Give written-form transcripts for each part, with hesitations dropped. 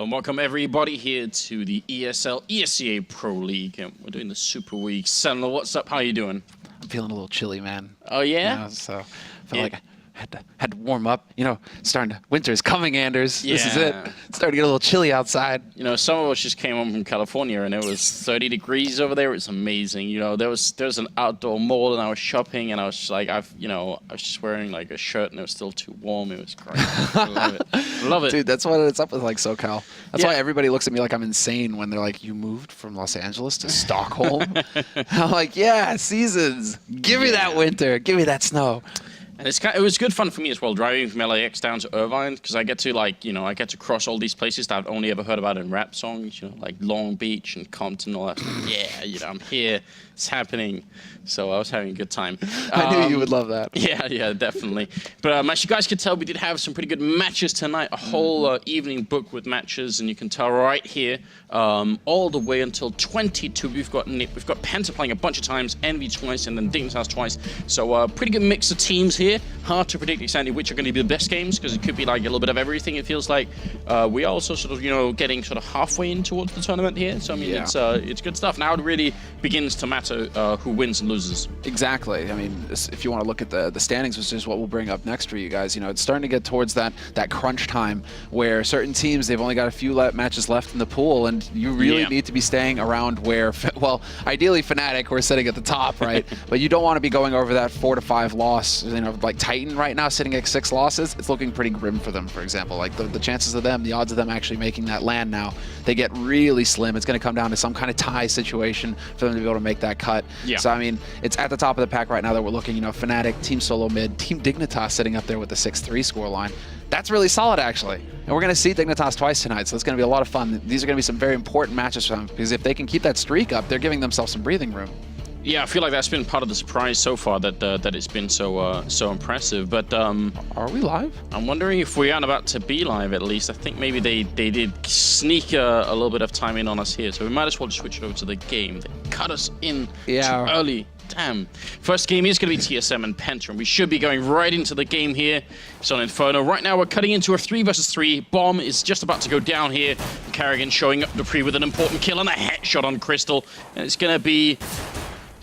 Hello and welcome everybody here to the ESL ESEA Pro League. And we're doing the Super Week. Sentinel, what's up? How are you doing? I'm feeling a little chilly, man. Oh, yeah? You know, so I felt like I had to warm up. You know, winter's coming, Anders. Yeah. This is it. It's starting to get a little chilly outside. You know, some of us just came home from California and it was 30 degrees over there. It's amazing. You know, there was an outdoor mall and I was shopping and I was just like, I was just wearing like a shirt and it was still too warm. It was great. I love it. Love it. Dude, that's what it's up with like SoCal. That's why everybody looks at me like I'm insane when they're like, you moved from Los Angeles to Stockholm? I'm like, yeah, seasons. Give me that winter. Give me that snow. And it was good fun for me as well, driving from LAX down to Irvine, because I get to cross all these places that I've only ever heard about in rap songs, you know, like Long Beach and Compton and all that. Yeah, you know, I'm here, it's happening. So I was having a good time. I knew you would love that. Yeah, definitely. But as you guys could tell, we did have some pretty good matches tonight, a whole evening booked with matches, and you can tell right here, all the way until 22, we've got Penta playing a bunch of times, EnVy twice, and then Dignitas twice. So pretty good mix of teams here. Hard to predict exactly which are going to be the best games, because it could be like a little bit of everything, it feels like. We are also sort of, you know, getting sort of halfway in towards the tournament here. So, I mean, it's good stuff. Now it really begins to matter who wins and loses. Exactly. I mean, if you want to look at the standings, which is what we'll bring up next for you guys, you know, it's starting to get towards that crunch time where certain teams, they've only got a few matches left in the pool, and you really need to be staying around where, well, ideally Fnatic, we're sitting at the top, right? But you don't want to be going over that 4 to 5 loss. You know, like Titan right now sitting at 6 losses, it's looking pretty grim for them, for example. Like the chances of them, the odds of them actually making that land now, they get really slim. It's going to come down to some kind of tie situation for them to be able to make that cut. Yeah. So, I mean, it's at the top of the pack right now that we're looking, you know, Fnatic, Team Solo mid, Team Dignitas sitting up there with the 6-3 scoreline. That's really solid, actually. And we're going to see Dignitas twice tonight, so it's going to be a lot of fun. These are going to be some very important matches for them, because if they can keep that streak up, they're giving themselves some breathing room. Yeah, I feel like that's been part of the surprise so far, that it's been so impressive. But are we live? I'm wondering if we aren't about to be live at least. I think maybe they did sneak a little bit of time in on us here, so we might as well just switch it over to the game. They cut us in too early. Damn. First game is going to be TSM and Penta, and we should be going right into the game here. It's on Inferno. Right now, we're cutting into a 3 versus 3. Bomb is just about to go down here. Carrigan showing up Dupree with an important kill and a headshot on Crystal. And it's going to be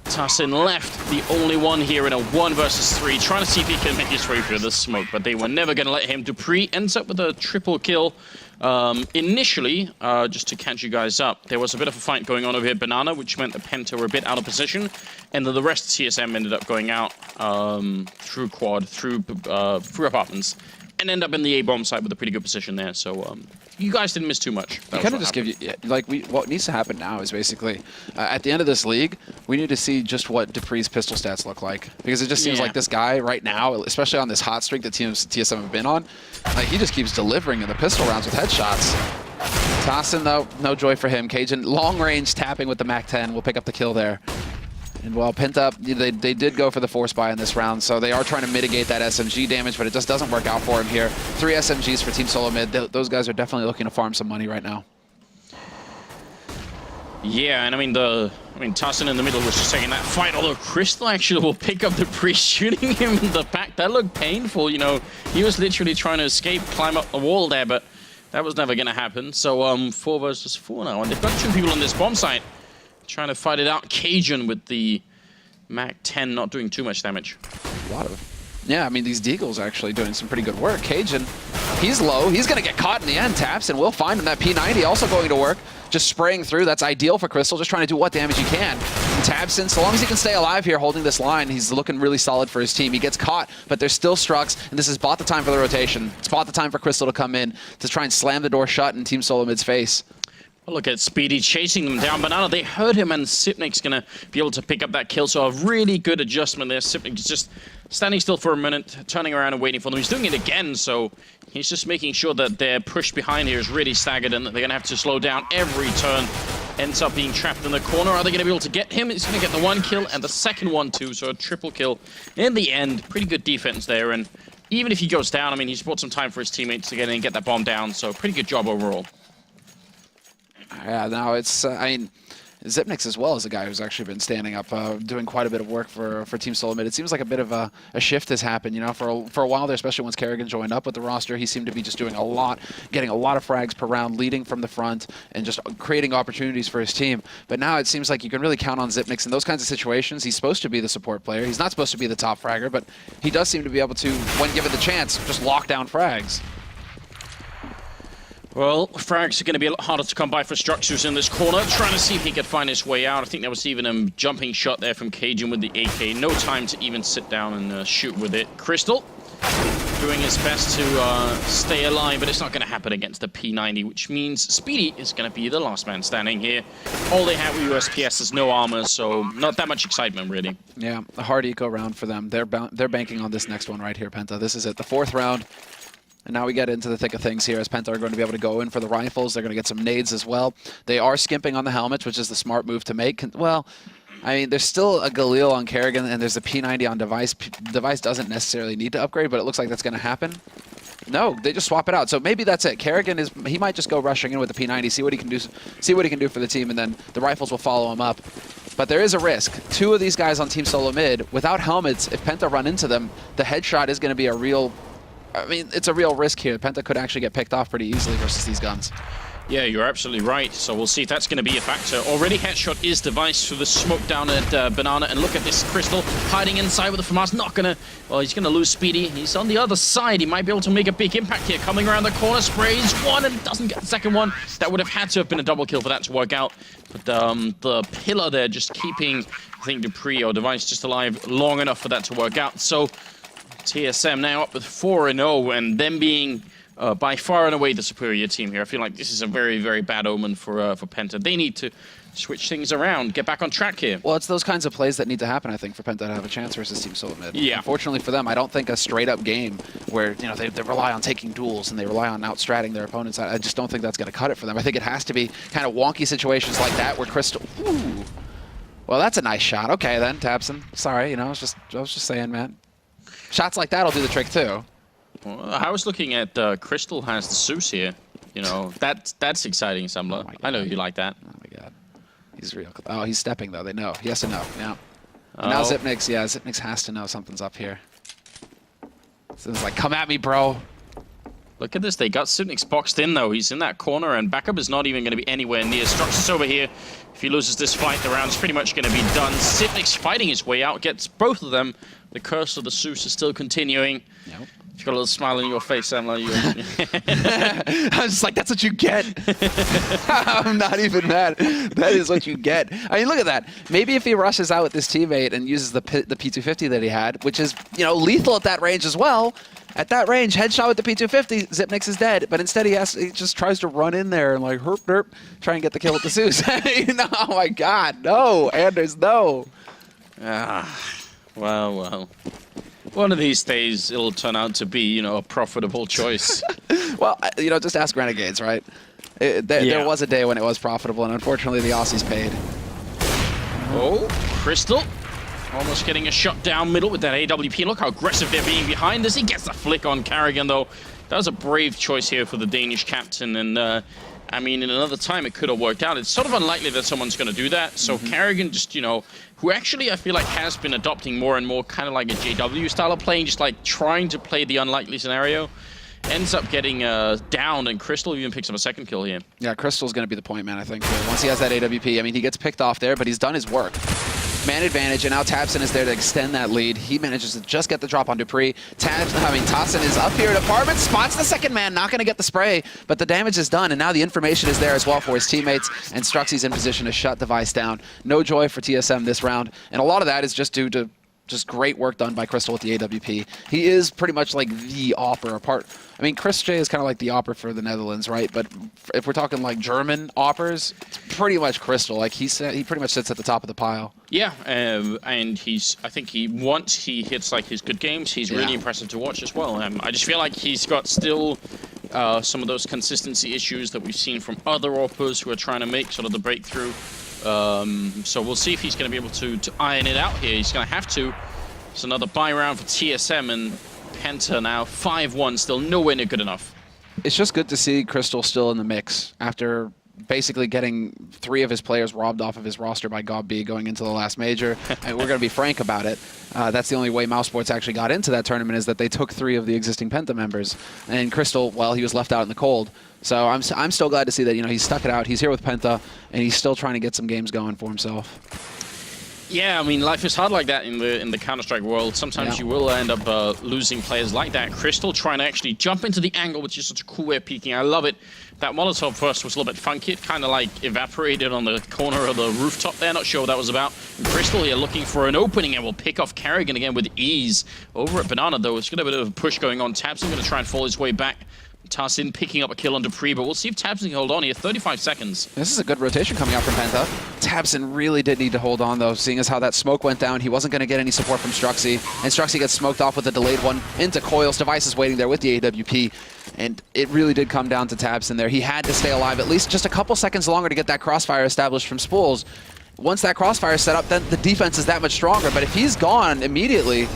Tassin left, the only one here in a 1 versus 3, trying to see if he can make his way through the smoke, but they were never going to let him. Dupree ends up with a triple kill. Initially, just to catch you guys up, there was a bit of a fight going on over here, Banana, which meant the Penta were a bit out of position, and then the rest of TSM ended up going out through quad, through apartments, and end up in the A-bomb site with a pretty good position there. So you guys didn't miss too much. I kind of just give you, like, what needs to happen now is basically, at the end of this league, we need to see just what Dupree's pistol stats look like. Because it just seems like this guy right now, especially on this hot streak that TSM have been on, like, he just keeps delivering in the pistol rounds with headshots. Tassin, though, no joy for him. Cajun, long range tapping with the MAC-10 will pick up the kill there. And while Penta, they did go for the force buy in this round, so they are trying to mitigate that SMG damage, but it just doesn't work out for him here. 3 SMGs for Team Solo mid. Those guys are definitely looking to farm some money right now. Yeah, and I mean, Tassin in the middle was just taking that fight, although Crystal actually will pick up the priest, shooting him in the back. That looked painful, you know. He was literally trying to escape, climb up the wall there, but that was never going to happen. So 4 versus 4 now, and they've got 2 people on this bomb site trying to fight it out. Cajun with the MAC-10 not doing too much damage. A lot of. Yeah, I mean, these Deagles are actually doing some pretty good work. Cajun, he's low. He's going to get caught in the end. Taps, and we'll find him. That P90 also going to work. Just spraying through. That's ideal for Crystal. Just trying to do what damage he can. And Tabson, so long as he can stay alive here holding this line, he's looking really solid for his team. He gets caught, but there's still Strux, and this is bought the time for the rotation. It's bought the time for Crystal to come in to try and slam the door shut in Team Solo mid's face. Well, look at Speedy chasing them down. Banana, they heard him, and Sipnik's going to be able to pick up that kill. So a really good adjustment there. Sipnik is just standing still for a minute, turning around and waiting for them. He's doing it again, so he's just making sure that their push behind here is really staggered and that they're going to have to slow down every turn. Ends up being trapped in the corner. Are they going to be able to get him? He's going to get the 1 kill and the second one too, so a triple kill in the end. Pretty good defense there, and even if he goes down, I mean, he's bought some time for his teammates to get in and get that bomb down, so pretty good job overall. Yeah, no, it's, I mean, Zipnix as well is a guy who's actually been standing up, doing quite a bit of work for Team Solomid. It seems like a bit of a shift has happened, you know, for a while there, especially once Kerrigan joined up with the roster. He seemed to be just doing a lot, getting a lot of frags per round, leading from the front, and just creating opportunities for his team. But now it seems like you can really count on Zipnix in those kinds of situations. He's supposed to be the support player. He's not supposed to be the top fragger, but he does seem to be able to, when given the chance, just lock down frags. Well, frags are going to be a lot harder to come by for Structures in this corner, trying to see if he could find his way out. I think there was even a jumping shot there from Cajun with the AK. No time to even sit down and shoot with it. Crystal doing his best to stay alive, but it's not going to happen against the P90, which means Speedy is going to be the last man standing here. All they have with USPS is no armor, so not that much excitement, really. Yeah, a hard eco round for them. They're banking on this next one right here, Penta. This is it, the 4th round. And now we get into the thick of things here as Penta are going to be able to go in for the rifles. They're going to get some nades as well. They are skimping on the helmets, which is the smart move to make. Well, I mean, there's still a Galil on Kerrigan, and there's a P90 on Device. Device doesn't necessarily need to upgrade, but it looks like that's going to happen. No, they just swap it out. So maybe that's it. Kerrigan he might just go rushing in with the P90, see what he can do for the team, and then the rifles will follow him up. But there is a risk. 2 of these guys on Team Solo Mid, without helmets, if Penta run into them, the headshot is going to be a real... I mean, it's a real risk here. Penta could actually get picked off pretty easily versus these guns. Yeah, you're absolutely right. So we'll see if that's going to be a factor. Already headshot is Device through the smoke down at Banana. And look at this Crystal hiding inside with the FAMAS. Not going to... Well, he's going to lose Speedy. He's on the other side. He might be able to make a big impact here. Coming around the corner, sprays one and doesn't get the second one. That would have had to have been a double kill for that to work out. But the pillar there just keeping, I think, Dupree or Device just alive long enough for that to work out. So... TSM now up with 4-0, and them being by far and away the superior team here. I feel like this is a very, very bad omen for Penta. They need to switch things around, get back on track here. Well, it's those kinds of plays that need to happen, I think, for Penta to have a chance versus Team Solo Mid. Yeah. Unfortunately for them, I don't think a straight-up game where, you know, they rely on taking duels and they rely on outstratting their opponents. I just don't think that's going to cut it for them. I think it has to be kind of wonky situations like that where Crystal... Ooh. Well, that's a nice shot. Okay, then, Tabson. Sorry, you know, I was just saying, man. Shots like that'll do the trick too. Well, I was looking at Crystal has the Zeus here. You know, that's exciting, Sumler. Oh I know you like that. Oh my god. He's real. Oh, he's stepping though. They know. He has to know. Yeah. Oh. Now Zipnix, yeah, Zipnix has to know something's up here. So it's like, come at me, bro. Look at this. They got Zipnix boxed in though. He's in that corner, and backup is not even going to be anywhere near. Structures over here. If he loses this fight, the round's pretty much going to be done. Zipnix fighting his way out, gets both of them. The curse of the Zeus is still continuing. Nope. You've got a little smile on your face, Sam. Like I was just like, that's what you get. I'm not even mad. That is what you get. I mean, look at that. Maybe if he rushes out with this teammate and uses the P250 that he had, which is, you know, lethal at that range as well. At that range, headshot with the P250, Zipnix is dead. But instead, he just tries to run in there and like herp derp, try and get the kill with the Zeus. No, oh my God, no, Anders, no. Well. One of these days, it'll turn out to be, you know, a profitable choice. Well, you know, just ask Renegades, right? There was a day when it was profitable, and unfortunately, the Aussies paid. Oh, Crystal. Almost getting a shot down middle with that AWP. Look how aggressive they're being behind this. He gets the flick on Kerrigan, though. That was a brave choice here for the Danish captain, and I mean, in another time, it could have worked out. It's sort of unlikely that someone's going to do that. So Kerrigan just, you know, who actually I feel like has been adopting more and more kind of like a JW style of playing, just like trying to play the unlikely scenario, ends up getting down, and Crystal even picks up a second kill here. Yeah, Crystal's going to be the point man, I think. Once he has that AWP, I mean, he gets picked off there, but he's done his work. Man advantage, and now Tabson is there to extend that lead. He manages to just get the drop on Dupree. Tassin is up here at apartment, spots the second man, not going to get the spray, but the damage is done, and now the information is there as well for his teammates, and Struxy's in position to shut Device down. No joy for TSM this round, and a lot of that is just due to just great work done by Crystal with the AWP. He is pretty much like the Opper apart. I mean, Chris J is kind of like the Opper for the Netherlands, right? But if we're talking like German Oppers, it's pretty much Crystal. Like he pretty much sits at the top of the pile. Yeah, and I think once he hits like his good games, he's really impressive to watch as well. I just feel like he's got still some of those consistency issues that we've seen from other Oppers who are trying to make sort of the breakthrough. So we'll see if he's going to be able to iron it out here. He's going to have to. It's another buy round for TSM, and Penta now 5-1, still nowhere near good enough. It's just good to see Crystal still in the mix after basically getting 3 of his players robbed off of his roster by Gob B going into the last major. And we're going to be frank about it. That's the only way Mouse Sports actually got into that tournament, is that they took 3 of the existing Penta members. And Crystal, well, he was left out in the cold. So I'm still glad to see that, you know, he stuck it out. He's here with Penta, and he's still trying to get some games going for himself. Yeah, I mean, life is hard like that in the Counter-Strike world. Sometimes you will end up losing players like that. Crystal trying to actually jump into the angle, which is such a cool way of peeking. I love it. That Molotov first was a little bit funky. It kind of like evaporated on the corner of the rooftop there. Not sure what that was about. And Crystal here looking for an opening and will pick off Carrigan again with ease. Over at Banana, though, it's got a bit of a push going on. Tabson going to try and fall his way back. Tarsin picking up a kill on Dupree, but we'll see if Tabson can hold on here. 35 seconds. This is a good rotation coming out from Penta. Tabson really did need to hold on, though, seeing as how that smoke went down. He wasn't going to get any support from Struxy, and Struxy gets smoked off with a delayed one into Coils. Device is waiting there with the AWP, and it really did come down to Tabson there. He had to stay alive at least just a couple seconds longer to get that crossfire established from Spools. Once that crossfire is set up, then the defense is that much stronger, but if he's gone immediately,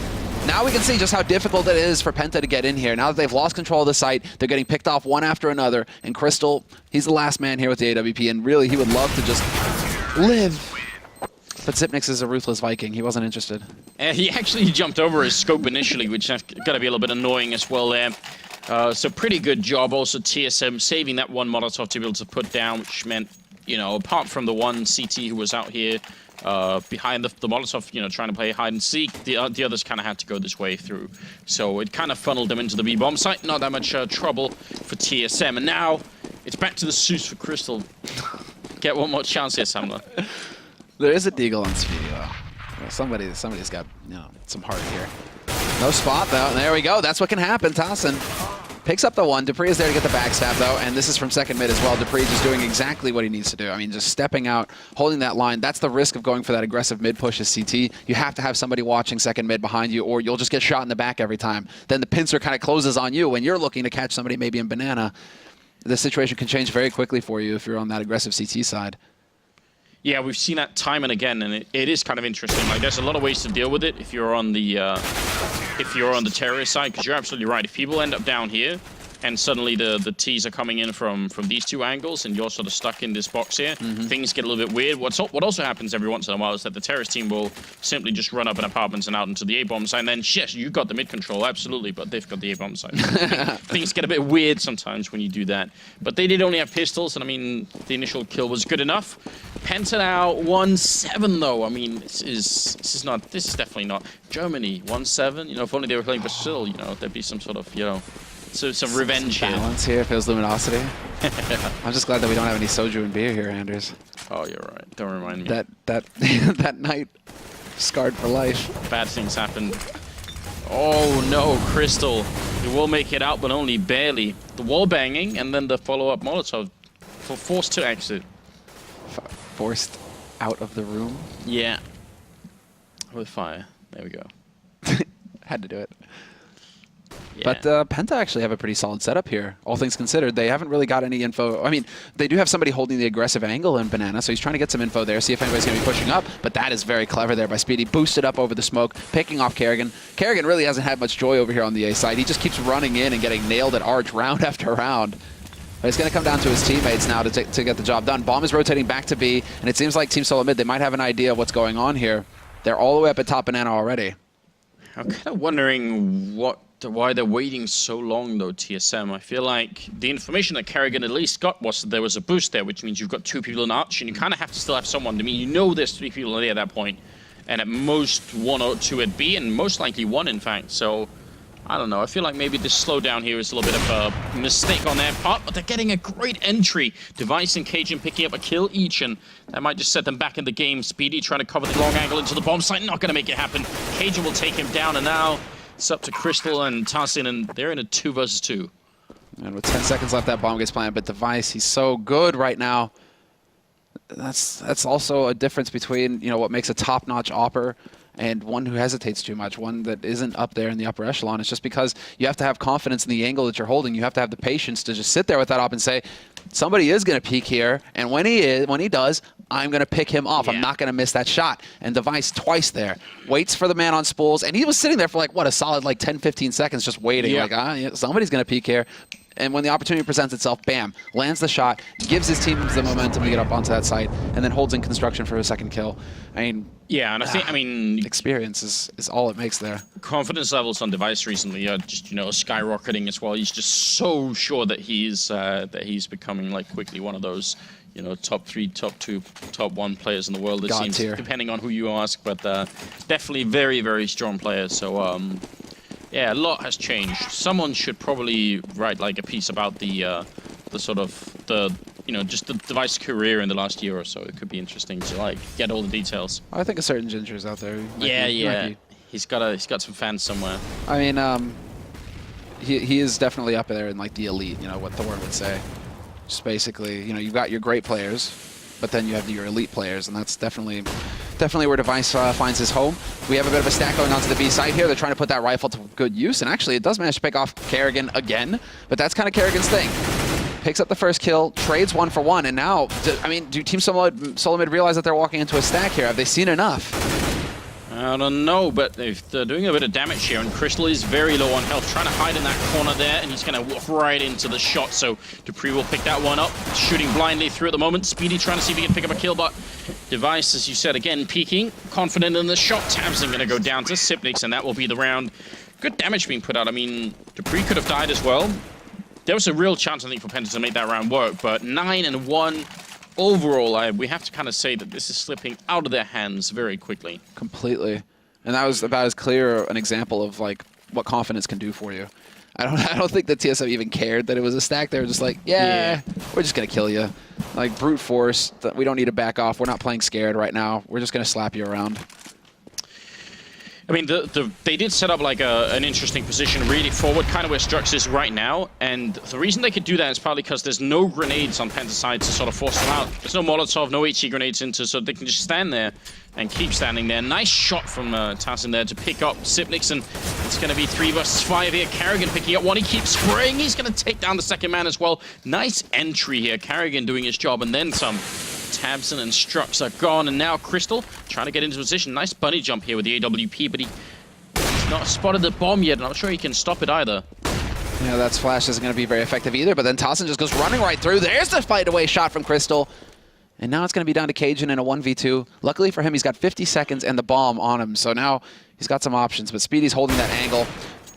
now we can see just how difficult it is for Penta to get in here. Now that they've lost control of the site, they're getting picked off one after another. And Crystal, he's the last man here with the AWP, and really he would love to just live. But Zipnix is a ruthless Viking. He wasn't interested. He actually jumped over his scope initially, which has got to be a little bit annoying as well there. So pretty good job also TSM saving that one Molotov to be able to put down, which meant, you know, apart from the one CT who was out here, behind the Molotov, you know, trying to play hide and seek, the others kind of had to go this way through. So it kind of funneled them into the B-bomb site. Not that much trouble for TSM. And now it's back to the Zeus for Crystal. Get one more chance here, Samler. There is a deagle on Speedy, though. Well, somebody's got, you know, some heart here. No spot, though. There we go. That's what can happen. Tassin picks up the one. Dupree is there to get the backstab, though, and this is from second mid as well. Dupree just doing exactly what he needs to do. I mean, just stepping out, holding that line. That's the risk of going for that aggressive mid push as CT. You have to have somebody watching second mid behind you, or you'll just get shot in the back every time. Then the pincer kind of closes on you when you're looking to catch somebody maybe in Banana. The situation can change very quickly for you if you're on that aggressive CT side. Yeah, we've seen that time and again, and it is kind of interesting. Like, there's a lot of ways to deal with it if you're on the terrorist side, because you're absolutely right. If people end up down here, and suddenly the T's are coming in from these two angles, and you're sort of stuck in this box here, things get a little bit weird. What also happens every once in a while is that the terrorist team will simply just run up in apartments and out into the A-bomb side, and then, yes, you've got the mid control, absolutely, but they've got the A-bomb side. Things get a bit weird sometimes when you do that. But they did only have pistols, and I mean, the initial kill was good enough. Penta now 1-7 though. I mean, this is definitely not Germany 1-7. You know, if only they were playing Brazil, you know, there'd be some sort of, you know, so some revenge here. Balance here if it was Luminosity. I'm just glad that we don't have any soju and beer here, Anders. Oh, you're right. Don't remind me. That night scarred for life. Bad things happened. Oh no, Crystal. He will make it out, but only barely. The wall banging and then the follow-up Molotov forced to exit. Forced out of the room? Yeah. With fire. There we go. Had to do it. Yeah. But Penta actually have a pretty solid setup here, all things considered. They haven't really got any info. I mean, they do have somebody holding the aggressive angle in Banana, so he's trying to get some info there, see if anybody's going to be pushing up. But that is very clever there by Speedy. Boosted up over the smoke, picking off Kerrigan. Kerrigan really hasn't had much joy over here on the A side. He just keeps running in and getting nailed at Arch round after round. But it's going to come down to his teammates now to get the job done. Bomb is rotating back to B, and it seems like Team Solo Mid, they might have an idea of what's going on here. They're all the way up at top Banana already. I'm kind of wondering why they're waiting so long, though, TSM. I feel like the information that Kerrigan at least got was that there was a boost there, which means you've got 2 people in Arch, and you kind of have to still have someone. I mean, you know there's 3 people there at that point, and at most 1 or 2 at B, and most likely 1, in fact. So, I don't know. I feel like maybe this slowdown here is a little bit of a mistake on their part, but they're getting a great entry. Device and Cajun picking up a kill each, and that might just set them back in the game. Speedy trying to cover the long angle into the bomb site. Not going to make it happen. Cajun will take him down, and now it's up to Crystal and Tassin, and they're in a 2 versus 2. And with 10 seconds left, that bomb gets planted, but Device, he's so good right now. That's also a difference between, you know, what makes a top-notch opper and one who hesitates too much, one that isn't up there in the upper echelon. It's just because you have to have confidence in the angle that you're holding. You have to have the patience to just sit there with that op and say, somebody is going to peek here, and when he does, I'm going to pick him off. Yeah. I'm not going to miss that shot. And Device twice there. Waits for the man on Spools, and he was sitting there for like, what, a solid like 10, 15 seconds just waiting. Yeah. Like, yeah, somebody's going to peek here. And when the opportunity presents itself, bam, lands the shot, gives his team the momentum to get up onto that site, and then holds in construction for a second kill. I mean, yeah, and I mean, experience is all it makes there. Confidence levels on Device recently are just, skyrocketing as well. He's just so sure that he's becoming like quickly one of those, top 3, top 2, top 1 players in the world. It seems, depending on who you ask, but definitely very, very strong player. So yeah, a lot has changed. Someone should probably write like a piece about the sort of just the Device career in the last year or so. It could be interesting to like get all the details. I think a certain Ginger's out there. Yeah. He's got some fans somewhere. I mean, he is definitely up there in like the elite. What Thor would say. Just basically, you've got your great players, but then you have your elite players, and that's definitely where Device finds his home. We have a bit of a stack going onto the B side here. They're trying to put that rifle to good use, and actually it does manage to pick off Kerrigan again, but that's kind of Kerrigan's thing. Picks up the first kill, trades 1 for 1, and now, do Team Solo Mid realize that they're walking into a stack here? Have they seen enough? I don't know, but they're doing a bit of damage here, and Crystal is very low on health, trying to hide in that corner there, and he's going to walk right into the shot, so dupreeh will pick that one up, shooting blindly through at the moment. Speedy trying to see if he can pick up a kill, but Device, as you said, again, peeking, confident in the shot. tabseN going to go down to Sipnix, and that will be the round. Good damage being put out. I mean, dupreeh could have died as well. There was a real chance, I think, for Penta to make that round work, but 9-1. Overall, we have to kind of say that this is slipping out of their hands very quickly. Completely. And that was about as clear an example of like what confidence can do for you. I don't think that TSM even cared that it was a stack. They were just like, yeah, we're just going to kill you. Like brute force, we don't need to back off. We're not playing scared right now. We're just going to slap you around. I mean, they did set up like an interesting position really forward, kind of where Strux is right now, and the reason they could do that is partly because there's no grenades on Penta's side to sort of force them out. There's no Molotov, no HE grenades into, so they can just stand there and keep standing there. Nice shot from tasiN there to pick up Sipnix, and it's going to be 3 versus 5 here. Kerrigan picking up one, he keeps spraying, he's going to take down the second man as well. Nice entry here, Kerrigan doing his job, and then some. tabseN and Strux are gone, and now Crystal trying to get into position. Nice bunny jump here with the AWP, but he's not spotted the bomb yet. I'm not sure he can stop it either. Yeah, that splash isn't going to be very effective either, but then tasiN just goes running right through. There's the fight away shot from Crystal. And now it's going to be down to Cajun in a 1v2. Luckily for him, he's got 50 seconds and the bomb on him, so now he's got some options, but Speedy's holding that angle.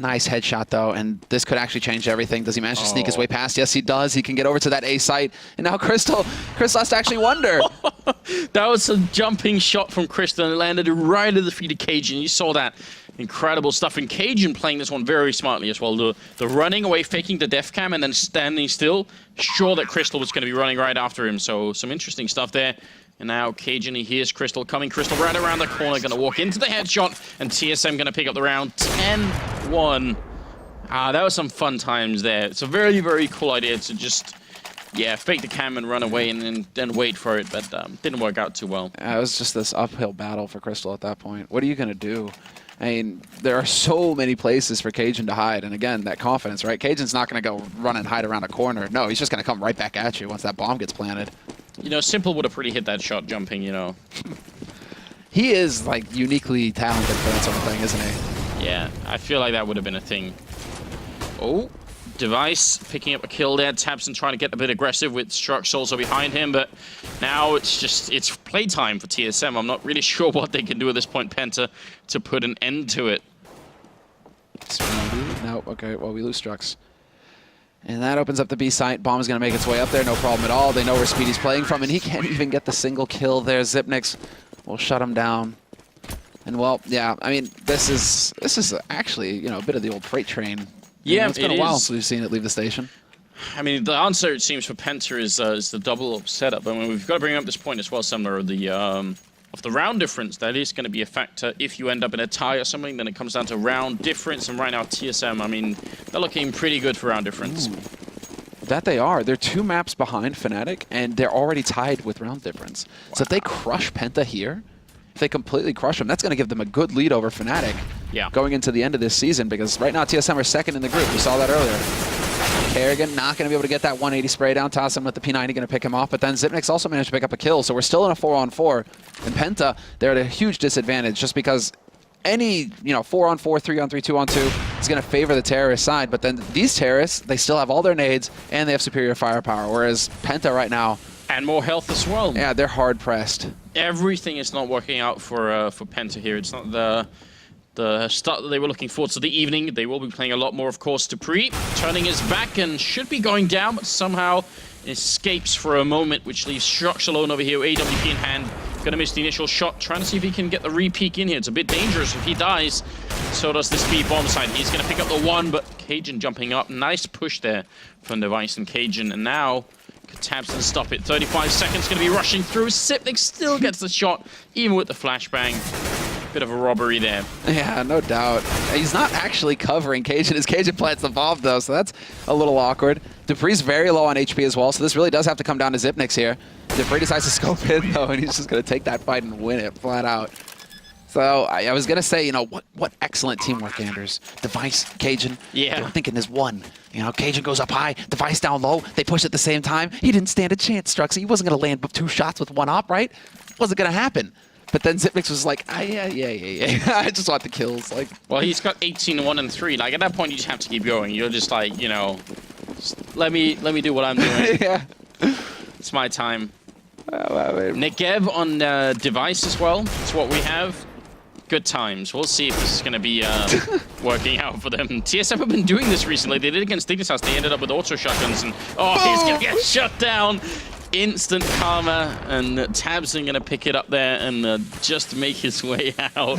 Nice headshot, though, and this could actually change everything. Does he manage to sneak his way past? Yes, he does. He can get over to that A site, and now Crystal has to actually wonder. That was a jumping shot from Crystal, and it landed right at the feet of Cajun. You saw that. Incredible stuff. And Cajun playing this one very smartly as well. The running away, faking the def cam, and then standing still. Sure that Crystal was going to be running right after him, so some interesting stuff there. And now Cajun, he hears Crystal coming. Crystal right around the corner, going to walk into the headshot, and TSM going to pick up the round 10-1. That was some fun times there. It's a very, very cool idea to just, fake the cam and run away and then wait for it, but didn't work out too well. It was just this uphill battle for Crystal at that point. What are you going to do? I mean, there are so many places for Cajun to hide, and again, that confidence, right? Cajun's not going to go run and hide around a corner. No, he's just going to come right back at you once that bomb gets planted. Simple would have pretty hit that shot jumping, He is, like, uniquely talented for that sort of thing, isn't he? Yeah, I feel like that would have been a thing. Oh, Device picking up a kill there. tabseN trying to get a bit aggressive with Strux also behind him, but now it's playtime for TSM. I'm not really sure what they can do at this point, Penta, to put an end to it. No, okay, well, we lose Strux. And that opens up the B site. Bomb is going to make its way up there, no problem at all. They know where Speedy's playing from, and he can't even get the single kill there. Xyp9x will shut him down. And well, yeah, I mean, this is actually, a bit of the old freight train. Yeah, it's been a while since we've seen it leave the station. I mean, the answer, it seems, for Penta is the double setup. I mean, we've got to bring up this point as well, similar of the round difference. That is going to be a factor. If you end up in a tie or something, then it comes down to round difference. And right now, TSM, I mean, they're looking pretty good for round difference. Ooh. That they are. They're 2 maps behind Fnatic, and they're already tied with round difference. Wow. So if they crush Penta here, if they completely crush them, that's going to give them a good lead over Fnatic going into the end of this season, because right now TSM are second in the group. We saw that earlier. Kerrigan not going to be able to get that 180 spray down. tasiN with the P90 going to pick him off, but then Xyp9x also managed to pick up a kill, so we're still in a 4-on-4. And Penta, they're at a huge disadvantage just because any 4-on-4, 3-on-3, 2-on-2, is going to favor the terrorist side, but then these terrorists, they still have all their nades, and they have superior firepower, whereas Penta right now... And more health as well. Yeah, they're hard-pressed. Everything is not working out for Penta here. It's not the start that they were looking for to the evening. They will be playing a lot more, of course. Dupree turning his back and should be going down, but somehow escapes for a moment, which leaves Strux alone over here, AWP in hand. Gonna miss the initial shot, trying to see if he can get the re-peek in here. It's a bit dangerous. If he dies, so does this B-bomb side. He's gonna pick up the one, but Cajun jumping up. Nice push there from EnVyUS and Cajun, and now Tabs and stop it. 35 seconds gonna be rushing through. Sipnik still gets the shot, even with the flashbang. Bit of a robbery there. Yeah, no doubt. He's not actually covering Cajun as Cajun plants the bomb, though, so that's a little awkward. Dupree's very low on HP as well, so this really does have to come down to Zipnix here. Dupree decides to scope in, though, and he's just going to take that fight and win it flat out. So I was going to say, you know, what excellent teamwork, Anders. EnVyUS, Cajun, yeah. They were thinking there's one. You know, Cajun goes up high, EnVyUS down low, they push at the same time. He didn't stand a chance, Struxy. He wasn't going to land 2 shots with 1 op, right? Wasn't going to happen. But then Zipnix was like, yeah. I just want the kills. Like, well, he's got 18-1 and 3. Like, at that point, you just have to keep going. You're just like, you know, let me do what I'm doing. Yeah. It's my time. Negev on device as well. That's what we have. Good times. We'll see if this is going to be working out for them. TSF have been doing this recently. They did it against Dignitas. They ended up with auto shotguns, and he's going to get shut down. Instant karma, and Tabs are going to pick it up there and just make his way out.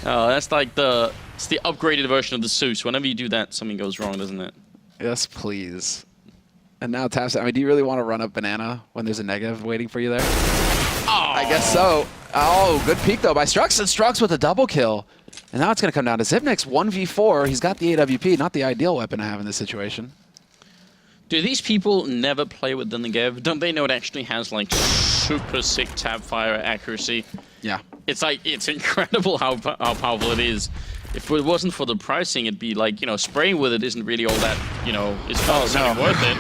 That's like it's the upgraded version of the Zeus. Whenever you do that, something goes wrong, doesn't it? Yes, please. And now Tabs, I mean, do you really want to run up banana when there's a negative waiting for you there? Oh. I guess so. Oh, good peek though by Strux, and Strux with a double kill. And now it's going to come down to Zipnix, 1v4. He's got the AWP, not the ideal weapon to have in this situation. Do these people never play with the Negev? Don't they know it actually has like super sick tab fire accuracy? Yeah. It's like, it's incredible how powerful it is. If it wasn't for the pricing, it'd be like, you know, spraying with it isn't really all that, you know, it's not worth it.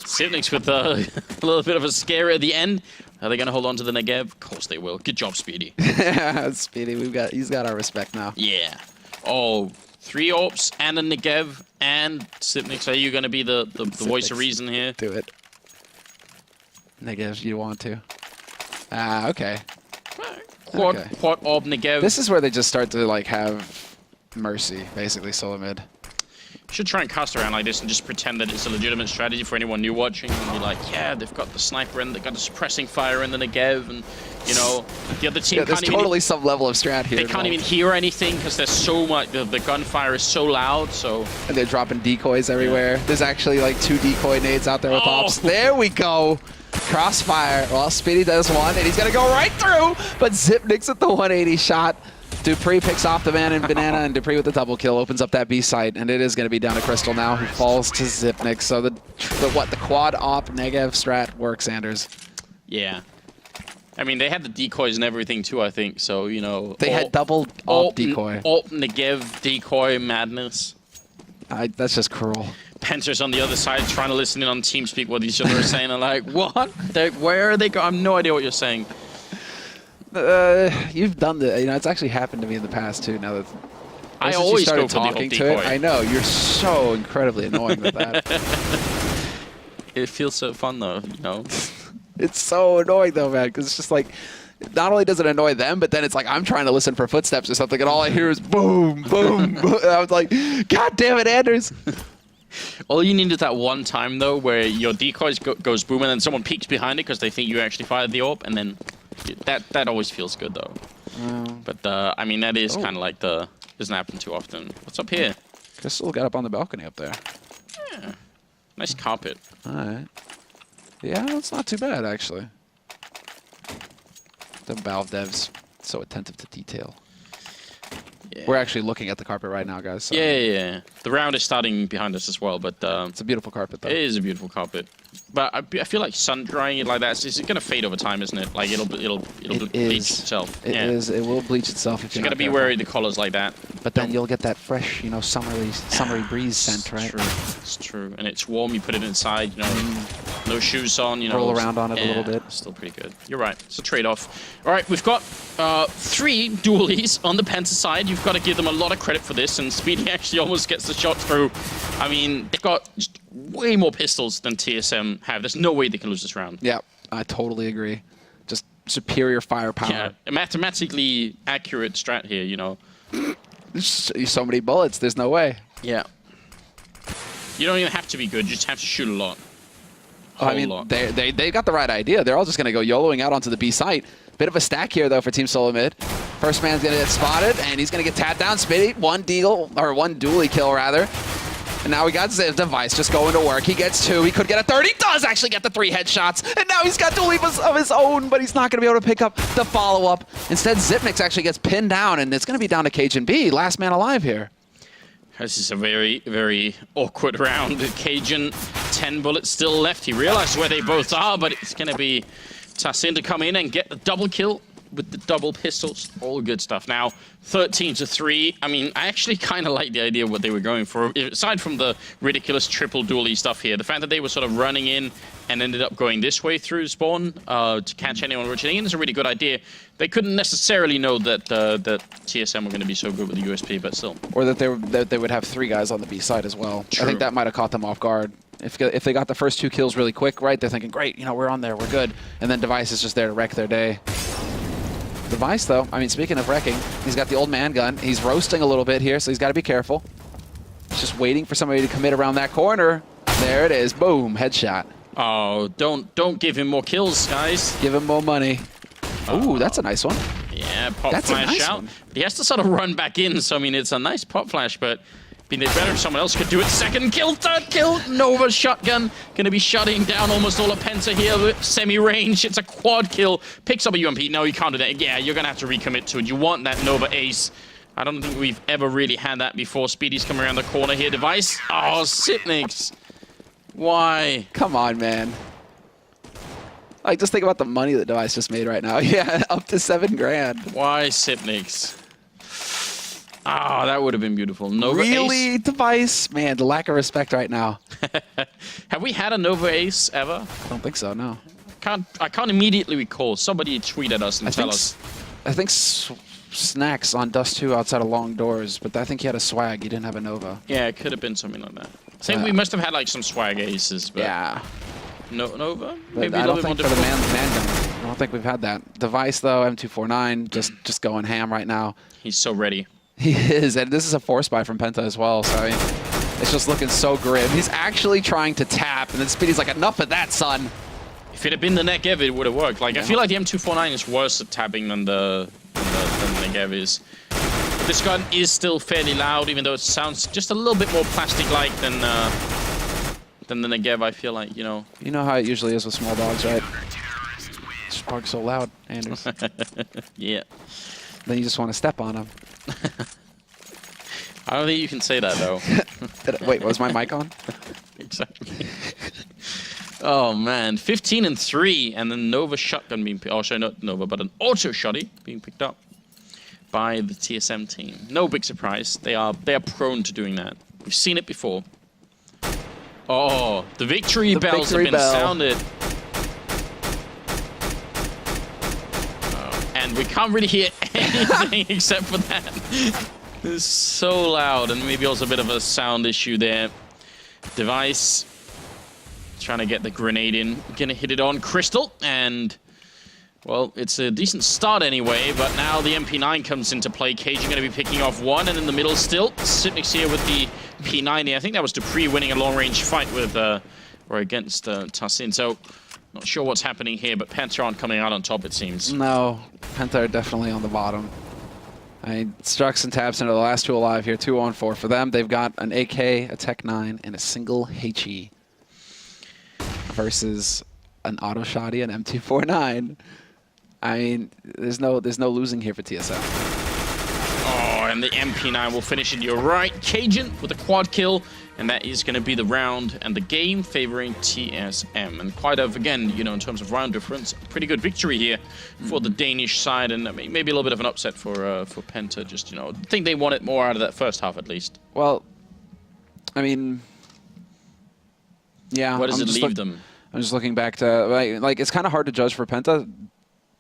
Zipnix with a little bit of a scare at the end. Are they going to hold on to the Negev? Of course they will. Good job, Speedy. Yeah, Speedy, he's got our respect now. Yeah. Oh, 3 AWPs and a Negev and Zipnix. Are you going to be the voice of reason here? Do it. Negev, you want to. Ah, okay. Quad AWP Negev. This is where they just start to like have mercy, basically, solo mid. Should try and cast around like this and just pretend that it's a legitimate strategy for anyone new watching and be like, yeah, they've got the sniper and they've got the suppressing fire and the Negev, and, you know, the other team there's totally some level of strat here. They can't even hear anything because there's so much, the gunfire is so loud, so... And they're dropping decoys everywhere. Yeah. There's actually like 2 decoy nades out there with pops. There we go! Crossfire. Well, Speedy does one, and he's gonna go right through, but Zipnix at the 180 shot. Dupree picks off the man in banana, and Dupree with the double kill opens up that B site, and it is going to be down to Crystal now, who falls to Zipnix. So the quad op Negev strat works, Anders. Yeah. I mean, they had the decoys and everything too, I think. So, you know, they had double op decoy. Alt Negev decoy madness. That's just cruel. Pencer's on the other side trying to listen in on TeamSpeak what each other are saying. I'm like, what? Where are they going? I have no idea what you're saying. You've done the, you know, it's actually happened to me in the past too. Now that I always started go for talking the to it, I know you're so incredibly annoying with that. It feels so fun though, you know. It's so annoying though, man, because it's just like, not only does it annoy them, but then it's like I'm trying to listen for footsteps or something, and all I hear is boom, boom, boom. And I was like, God damn it, Anders. All you need is that one time though, where your decoys goes boom, and then someone peeks behind it because they think you actually fired the AWP, and then. That always feels good though. But I mean, that is kind of like doesn't happen too often. What's up here? Crystal got up on the balcony up there. Yeah. Nice carpet. All right. Yeah, it's not too bad actually. The Valve devs so attentive to detail. Yeah. We're actually looking at the carpet right now, guys. So. Yeah. The round is starting behind us as well, but it's a beautiful carpet though. It is a beautiful carpet. But I feel like sun drying it like that is going to fade over time, isn't it? Like it'll bleach itself. It is. It will bleach itself. If you're going to be wary of the colors like that. But then you'll get that fresh, you know, summery breeze scent, right? True. It's true. And it's warm. You put it inside. You know, No shoes on, you know. Roll around on it a little bit. Still pretty good. You're right. It's a trade-off. All right, we've got 3 dualies on the Penta side. You've got to give them a lot of credit for this, and Speedy actually almost gets the shot through. I mean, they've got just way more pistols than TSM have. There's no way they can lose this round. Yeah, I totally agree. Just superior firepower. Yeah, a mathematically accurate strat here, you know. There's so many bullets, there's no way. Yeah. You don't even have to be good, you just have to shoot a lot. I mean, they got the right idea. They're all just going to go YOLOing out onto the B site. Bit of a stack here, though, for Team Solo Mid. First man's going to get spotted, and he's going to get tapped down. Spitty, one dually kill, rather. And now we got Device just going to work. He gets 2. He could get a 3rd. He does actually get the 3 headshots. And now he's got dually of his own, but he's not going to be able to pick up the follow-up. Instead, Zipnix actually gets pinned down, and it's going to be down to Cajun B. Last man alive here. This is a very, very awkward round. Cajun, 10 bullets still left. He realizes where they both are, but it's going to be Tassin to come in and get the double kill with the double pistols. All good stuff. Now, 13-3. I mean, I actually kind of like the idea of what they were going for. Aside from the ridiculous triple dually stuff here, the fact that they were sort of running in and ended up going this way through spawn to catch anyone rotating in is a really good idea. They couldn't necessarily know that that TSM were going to be so good with the USP, but still. Or that they would have 3 guys on the B side as well. True. I think that might have caught them off guard. If they got the first 2 kills really quick, right, they're thinking, great, you know, we're on there, we're good. And then Device is just there to wreck their day. Device, though, I mean, speaking of wrecking, he's got the old man gun. He's roasting a little bit here, so he's got to be careful. He's just waiting for somebody to commit around that corner. There it is. Boom. Headshot. Oh, don't give him more kills, guys. Give him more money. Ooh, that's a nice one. Yeah, pop That's flash a nice out. one. But he has to sort of run back in, so I mean, it's a nice pop flash, but it'd be better if someone else could do it. 2nd kill, 3rd kill. Nova shotgun. Going to be shutting down almost all of Penta here with semi-range. It's a quad kill. Picks up a UMP. No, you can't do that. Yeah, you're going to have to recommit to it. You want that Nova ace. I don't think we've ever really had that before. Speedy's coming around the corner here. Device. Oh, Sipnix. Why? Come on, man. Like, just think about the money that Device just made right now. Yeah, up to 7 grand. Why Sipnix? Ah, that would have been beautiful. Nova really, ace? Device? Man, the lack of respect right now. Have we had a Nova ace ever? I don't think so, no. I can't immediately recall. Somebody tweet at us and tell us. I think Snacks on Dust 2 outside of Long Doors, but I think he had a swag. He didn't have a Nova. Yeah, it could have been something like that. I think we must have had like some swag aces, but yeah. Nova? Maybe I don't think for the man gun. I don't think we've had that. Device, though, M249, just going ham right now. He's so ready. He is, and this is a force buy from Penta as well, so I mean, it's just looking so grim. He's actually trying to tap, and then Speedy's like, enough of that, son. If it had been the Negev, it would have worked. Like, yeah. I feel like the M249 is worse at tapping than the Negev is. But this gun is still fairly loud, even though it sounds just a little bit more plastic-like than the Negev, I feel like, you know. You know how it usually is with small dogs, right? Spark's so loud, Anders. Yeah. Then you just want to step on him. I don't think you can say that, though. Wait, was my mic on? Exactly. Oh, man. 15-3, and then Nova shotgun being picked. Oh, sorry, not Nova, but an auto shotty being picked up by the TSM team. No big surprise. They are prone to doing that. We've seen it before. Oh, the victory bells have been sounded. And we can't really hear anything except for that. It's so loud, and maybe also a bit of a sound issue there. Device trying to get the grenade in. Gonna hit it on Crystal, and well, it's a decent start anyway, but now the MP9 comes into play. Cajun gonna be picking off one, and in the middle still, Sipnix here with the P90. I think that was Dupree winning a long-range fight with, or against Tassin. So, not sure what's happening here, but Penta aren't coming out on top, it seems. No, Penta are definitely on the bottom. I mean, Strux and Tabson are the last 2 alive here, 2-on-4 for them. They've got an AK, a Tech 9, and a single HE versus an auto shotty and M249. I mean, there's no losing here for TSM. Oh, and the MP9 will finish it. You're right, Cajun with a quad kill, and that is going to be the round and the game favoring TSM. And quite a, again, you know, in terms of round difference, pretty good victory here for the Danish side, and maybe a little bit of an upset for Penta. Just, you know, I think they wanted more out of that first half at least. Well, I mean, yeah. Where does it leave them? I'm just looking back to, like it's kind of hard to judge for Penta.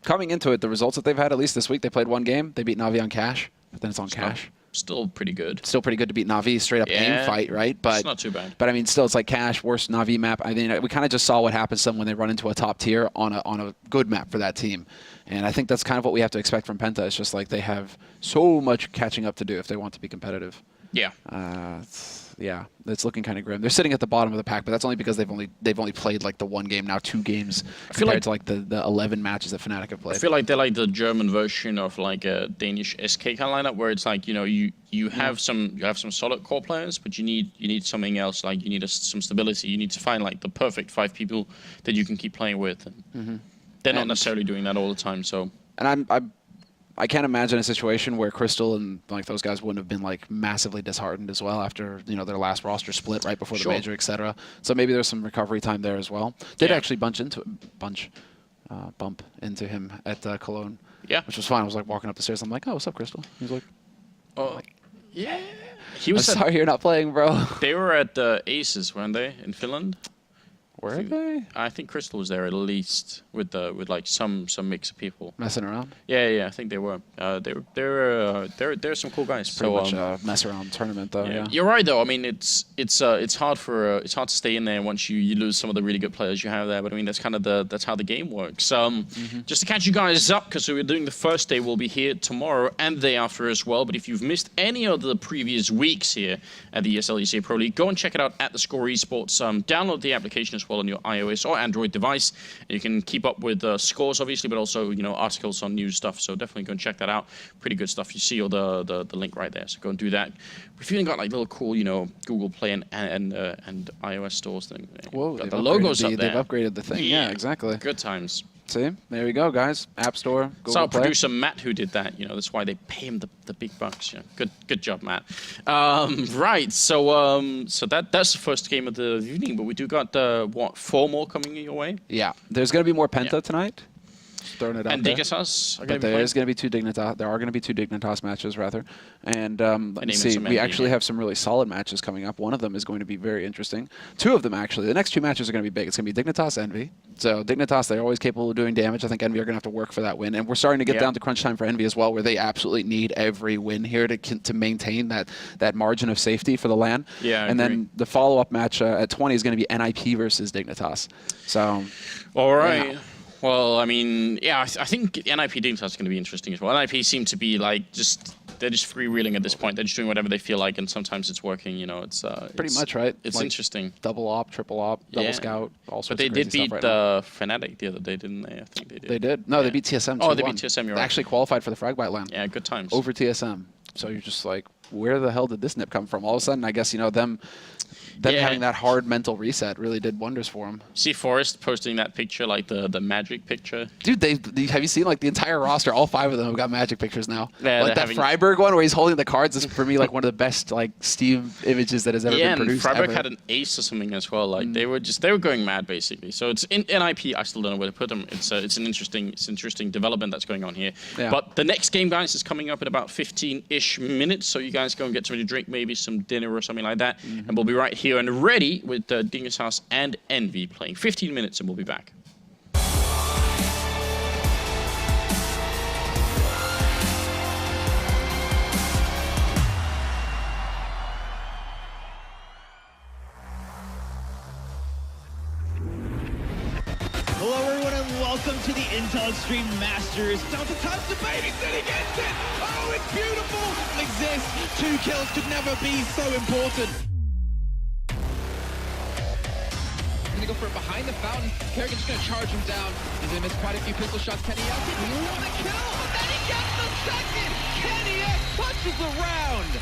Coming into it, the results that they've had, at least this week, they played one game. They beat Na'Vi on Cash, but then it's on Cash. Still pretty good. Still pretty good to beat Na'Vi, straight up aim fight, right? But it's not too bad. But I mean, still, it's like Cash, worst Na'Vi map. I mean, we kind of just saw what happens to them when they run into a top tier on a good map for that team. And I think that's kind of what we have to expect from Penta. It's just like they have so much catching up to do if they want to be competitive. Yeah. Yeah, it's looking kind of grim. They're sitting at the bottom of the pack, but that's only because they've only played like the one game, now 2 games, compared to like the 11 matches that Fnatic have played. I feel like they're like the German version of like a Danish SK kind of lineup, where it's like, you know, you have some solid core players, but you need something else. Like you need some stability. You need to find like the perfect 5 people that you can keep playing with. And they're not necessarily doing that all the time. So. And I can't imagine a situation where Crystal and like those guys wouldn't have been like massively disheartened as well after, you know, their last roster split right before the major, etc. So maybe there's some recovery time there as well. Did actually bump into him at Cologne. Yeah, which was fine. I was like walking up the stairs. I'm like, oh, what's up, Crystal? He's like, oh, yeah. He was. I'm sorry you're not playing, bro. They were at Aces, weren't they, in Finland? Were they? I think Crystal was there at least with like some mix of people messing around. Yeah, I think they were. They're some cool guys. Pretty much a mess around tournament though. Yeah. You're right though. I mean, it's hard to stay in there once you lose some of the really good players you have there. But I mean, that's kind of that's how the game works. Just to catch you guys up, because we're doing the first day, we'll be here tomorrow and the day after as well. But if you've missed any of the previous weeks here at the ESL ESEA Pro League, go and check it out at the Score Esports. Download the application as well on your iOS or Android device. You can keep up with scores, obviously, but also, you know, articles on news stuff. So definitely go and check that out. Pretty good stuff. You see all the link right there. So go and do that. If you even got like little cool, you know, Google Play and iOS stores thing. Whoa, got the logos up there. They've upgraded the thing. Yeah, exactly. Good times. See, there we go, guys. App Store, Google Play. It's our Play. producer Matt who did that. You know, that's why they pay him the big bucks. Yeah, good job, Matt. Right, so that's the first game of the evening, but we do got what, 4 more coming your way? Yeah, there's gonna be more Penta tonight. Throwing it out and there. Dignitas are but there's going to be 2 Dignitas. There are going to be 2 Dignitas matches, rather. And let me see. We actually have some really solid matches coming up. One of them is going to be very interesting. 2 of them, actually. The next 2 matches are going to be big. It's going to be Dignitas, EnVy. So Dignitas, they're always capable of doing damage. I think EnVy are going to have to work for that win. And we're starting to get down to crunch time for EnVy as well, where they absolutely need every win here to maintain that margin of safety for the LAN. Yeah, and then the follow-up match at 20 is going to be NIP versus Dignitas. So, all right. Yeah. Well, I mean, yeah, I think NIP Dignitas is going to be interesting as well. NIP seem to be like they're just freewheeling at this point. They're just doing whatever they feel like, and sometimes it's working. You know, it's pretty much right. It's like interesting. Double op, triple op, double scout, all sorts. But they of did beat Fnatic the other day, didn't they? I think they did. They did. No, they beat TSM. Oh, they beat TSM. You're right. They actually qualified for the Fragbite LAN. Yeah, good times. Over TSM. So you're just like, where the hell did this nip come from? All of a sudden, I guess, you know, them having that hard mental reset really did wonders for them. See Forrest posting that picture, like the magic picture. Dude, have you seen like the entire roster? All 5 of them have got magic pictures now. Yeah, like that Freiburg one where he's holding the cards is for me like one of the best like Steam images that has ever been produced. Yeah, and Freiburg had an ace or something as well. Like they were going mad basically. So it's in NIP. I still don't know where to put them. It's an interesting development that's going on here. Yeah. But the next game, guys, is coming up in about 15-ish minutes. So you guys go and get something to drink, maybe some dinner or something like that, and we'll be right here and ready with Dignitas and EnVy playing. 15 minutes and we'll be back. Hello everyone and welcome to the Intel Extreme Masters. Delta Times debating that he gets it. Oh, it's beautiful. Exists. 2 kills could never be so important. Go for it behind the fountain. Kerrigan's just gonna charge him down. He's gonna miss quite a few pistol shots. Kenny X, he won a kill, and then he gets the second. Kenny X touches the round.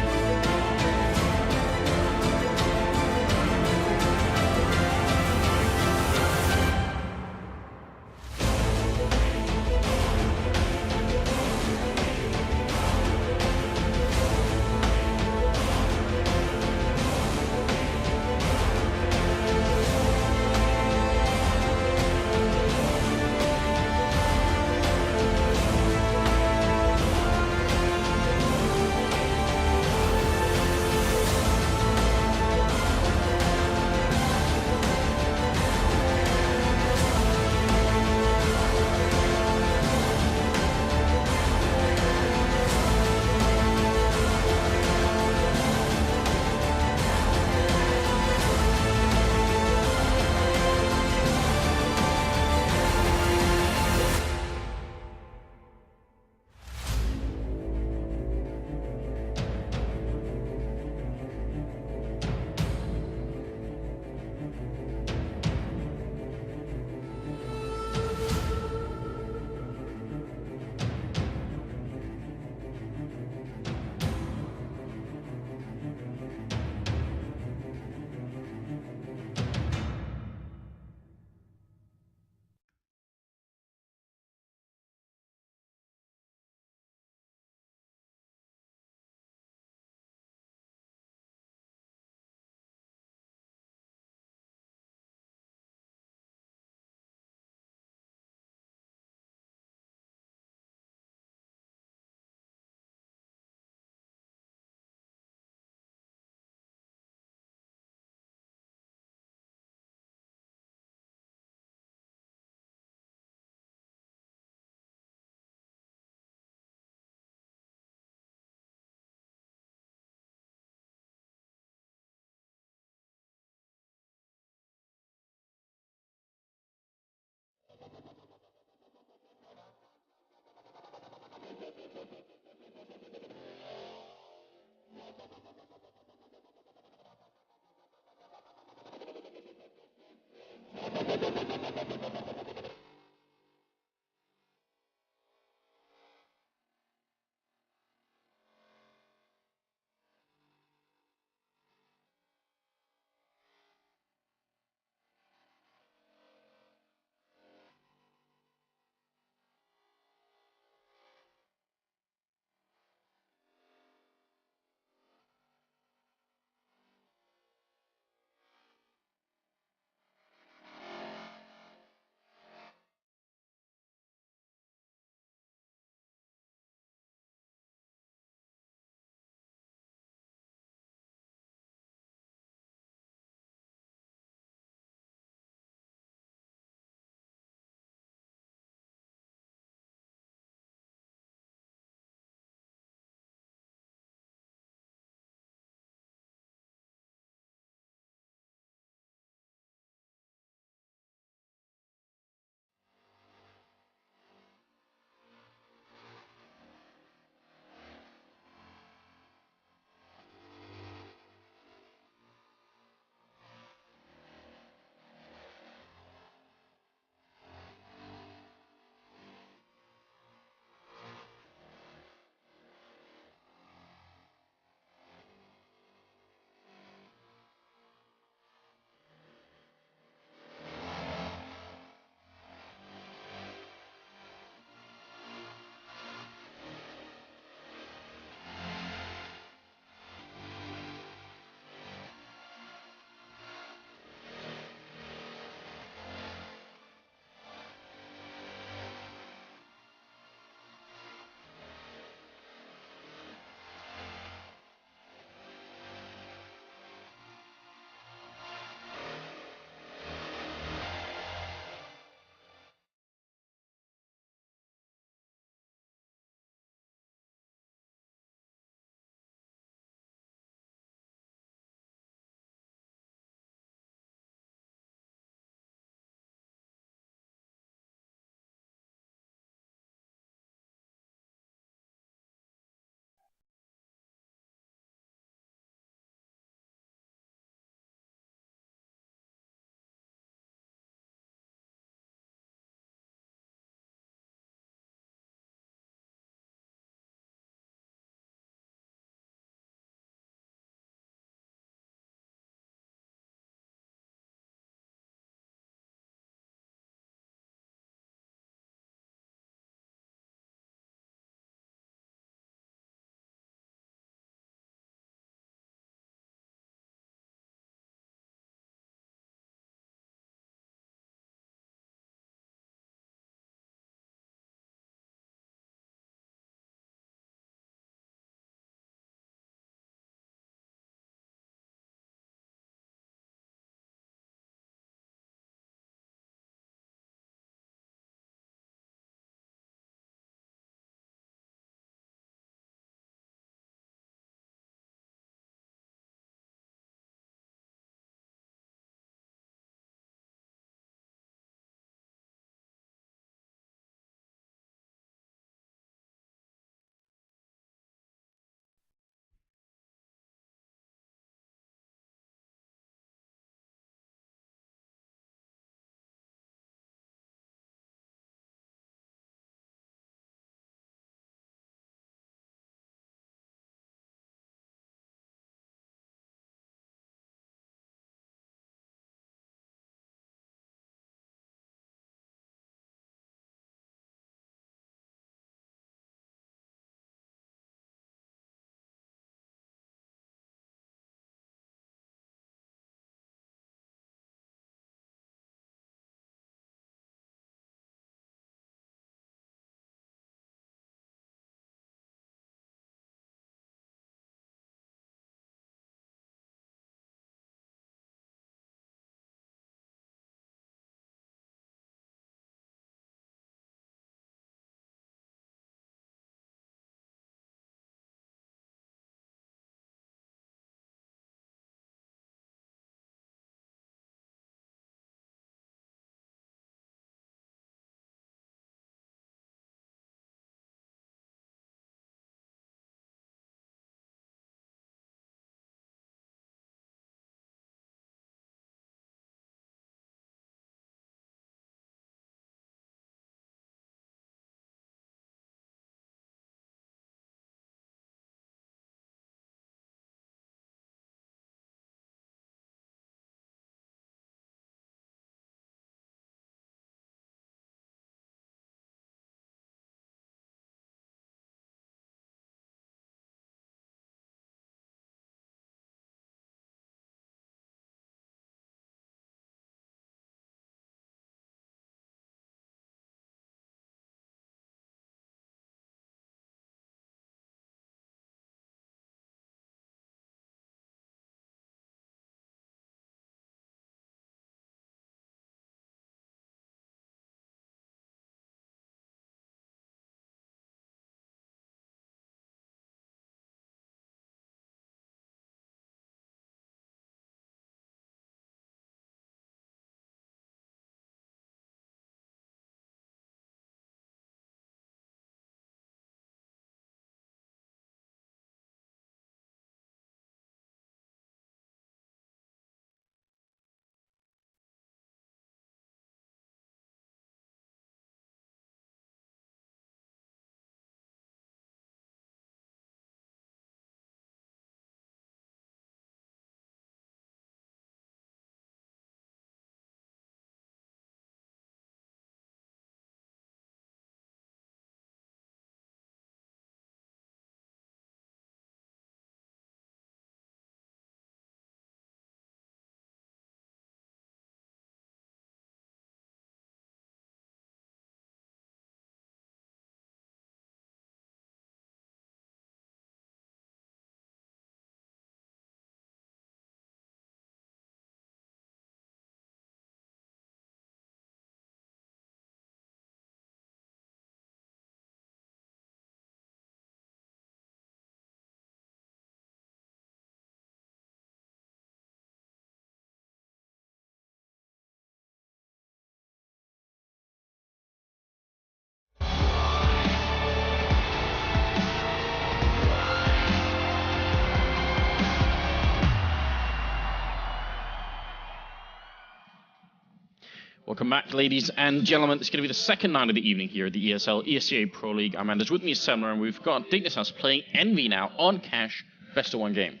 Welcome back, ladies and gentlemen. It's going to be the second night of the evening here at the ESL ESEA Pro League. I'm Anders. With me is Semler, and we've got Dignitas playing Envy now on Cash, best of one game.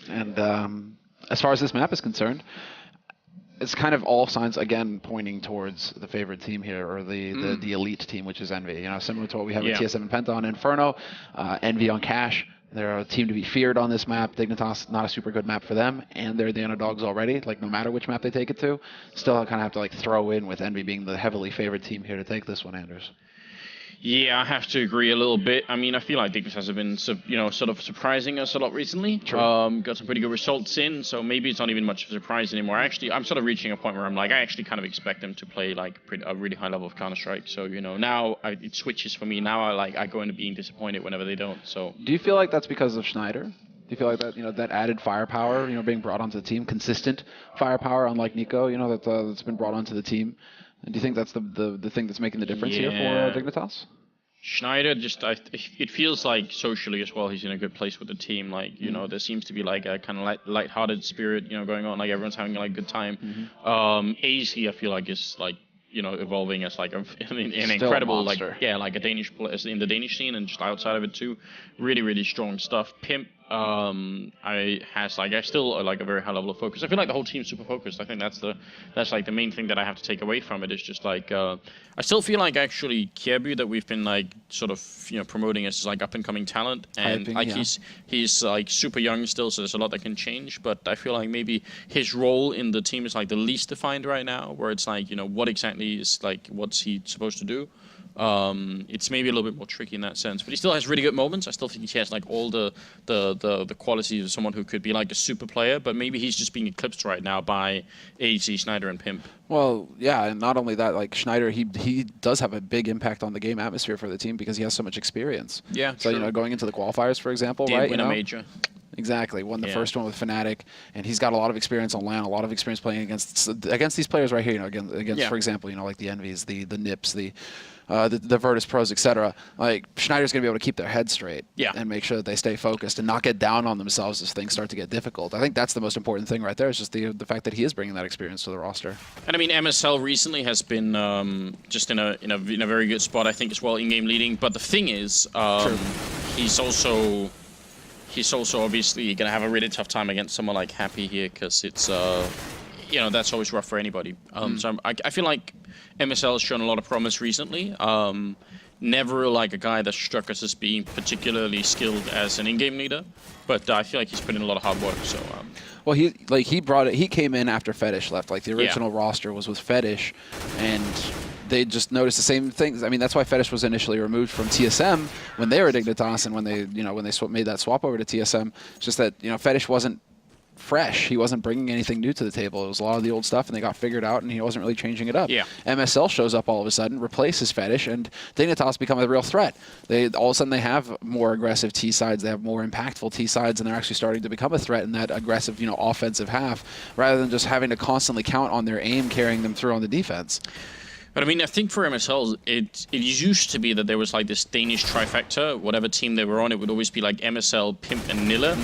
And as far as this map is concerned, it's kind of all signs, again, pointing towards the favorite team here, or the elite team, which is Envy. You know, similar to what we have with TSM and Penta on Inferno, Envy on Cash. They're a team to be feared on this map. Dignitas, not a super good map for them, and they're the underdogs already. Like, no matter which map they take it to, still kind of have to, like, throw in with Envy being the heavily favored team here to take this one, Anders. Yeah, I have to agree a little bit. I mean, I feel like Dignitas have been, sort of surprising us a lot recently. Got some pretty good results in, so maybe it's not even much of a surprise anymore. Actually, I'm sort of reaching a point where I'm like, I actually kind of expect them to play like a really high level of Counter-Strike. So, you know, now it switches for me. Now I go into being disappointed whenever they don't. So, do you feel like that's because of Schneider? Do you feel like that, you know, that added firepower, you know, being brought onto the team, consistent firepower, unlike Nico, you know, that's been brought onto the team? And do you think that's the thing that's making the difference here for Dignitas? Schneider, it feels like socially as well, he's in a good place with the team. Like, you know, there seems to be like a kind of light-hearted spirit, you know, going on. Like, everyone's having like a good time. AC, I feel like, is like, you know, evolving as like an incredible, like, like a Danish player in the Danish scene, and just outside of it too. Really, really strong stuff. Pimp, I still like a very high level of focus. I feel like the whole team's super focused. I think that's like the main thing that I have to take away from it, is just like I still feel like actually Kjerby, that we've been like sort of, you know, promoting as like up and coming talent, and he's like super young still, so there's a lot that can change. But I feel like maybe his role in the team is like the least defined right now, where it's like, you know, what exactly is like, what's he supposed to do? It's maybe a little bit more tricky in that sense, but he still has really good moments. I still think he has like all the qualities of someone who could be like a super player, but maybe he's just being eclipsed right now by AC, Schneider, and Pimp. Well, yeah, and not only that, like Schneider, he does have a big impact on the game atmosphere for the team because he has so much experience. Yeah, so you know, going into the qualifiers, for example, Did win a major. Exactly, won the first one with Fnatic, and he's got a lot of experience on LAN, a lot of experience playing against these players right here. You know, against for example, you know, like the Envies, the Nips, the Virtus Pros, etc. Like, Schneider's going to be able to keep their head straight and make sure that they stay focused and not get down on themselves as things start to get difficult. I think that's the most important thing right there, is just the fact that he is bringing that experience to the roster. And I mean, MSL recently has been just in a very good spot, I think, as well, in-game leading. But the thing is, he's also obviously going to have a really tough time against someone like Happy here, because it's you know, that's always rough for anybody. So I feel like MSL has shown a lot of promise recently. Never like a guy that struck us as being particularly skilled as an in-game leader, but I feel like he's put in a lot of hard work. So, well, he brought it. He came in after Fetish left. Like, the original roster was with Fetish, and they just noticed the same things. I mean, that's why Fetish was initially removed from TSM when they were Dignitas, and when they made that swap over to TSM. It's just that, you know, Fetish wasn't fresh. He wasn't bringing anything new to the table. It was a lot of the old stuff, and they got figured out, and he wasn't really changing it up. MSL shows up all of a sudden, replaces Fetish, and Dignitas become a real threat. All of a sudden they have more aggressive T sides, they have more impactful T sides, and they're actually starting to become a threat in that aggressive, you know, offensive half, rather than just having to constantly count on their aim carrying them through on the defense. But I mean, I think for MSL, it used to be that there was like this Danish trifecta. Whatever team they were on, it would always be like MSL, Pimp, and Nilla.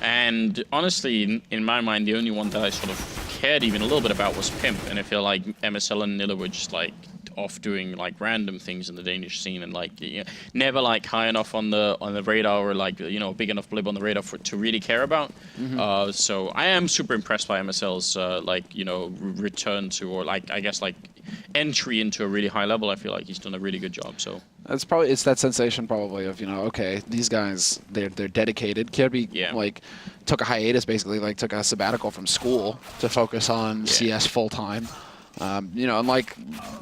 And honestly, in my mind, the only one that I sort of cared even a little bit about was Pimp. And I feel like MSL and Nilla were just like off doing like random things in the Danish scene, and like, you know, never like high enough on the radar, or like, you know, big enough blip on the radar to really care about. So I am super impressed by MSL's like, you know, return to, or like, I guess like entry into a really high level. I feel like he's done a really good job. So it's that sensation probably of, you know, okay, these guys, they're dedicated. Kjerby like took a hiatus, basically, like took a sabbatical from school to focus on CS full time. You know, and like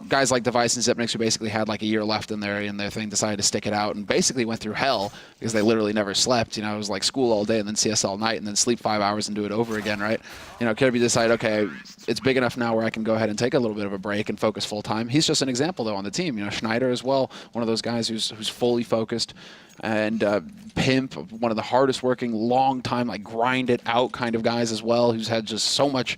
guys like Device and Zipnix, who basically had like a year left in their thing, decided to stick it out and basically went through hell because they literally never slept. You know, it was like school all day and then CS all night and then sleep 5 hours and do it over again, right? You know, Kjerby decided, okay, it's big enough now where I can go ahead and take a little bit of a break and focus full time. He's just an example though on the team. You know, Schneider as well, one of those guys who's fully focused. And Pimp, one of the hardest working, long time, like grind it out kind of guys as well, who's had just so many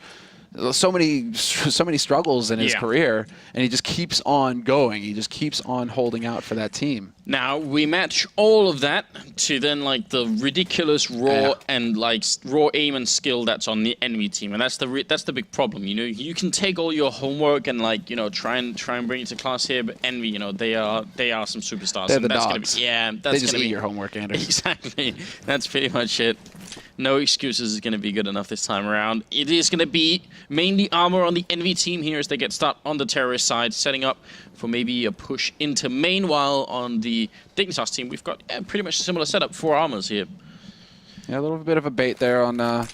struggles in his career, and he just keeps on going. He just keeps on holding out for that team. Now we match all of that to then like the ridiculous raw and like raw aim and skill that's on the enemy team, and that's the big problem. You know, you can take all your homework and like, you know, try and bring it to class here, but envy, you know, they are some superstars. They're and the that's dogs. Gonna be, yeah, that's they just gonna eat be your homework, Anders. Exactly. That's pretty much it. No excuses is going to be good enough this time around. It is going to be mainly armor on the Envy team here as they get stuck on the terrorist side, setting up for maybe a push into main, while on the Dignitas team, we've got pretty much a similar setup, 4 armors here. Yeah, a little bit of a bait there on the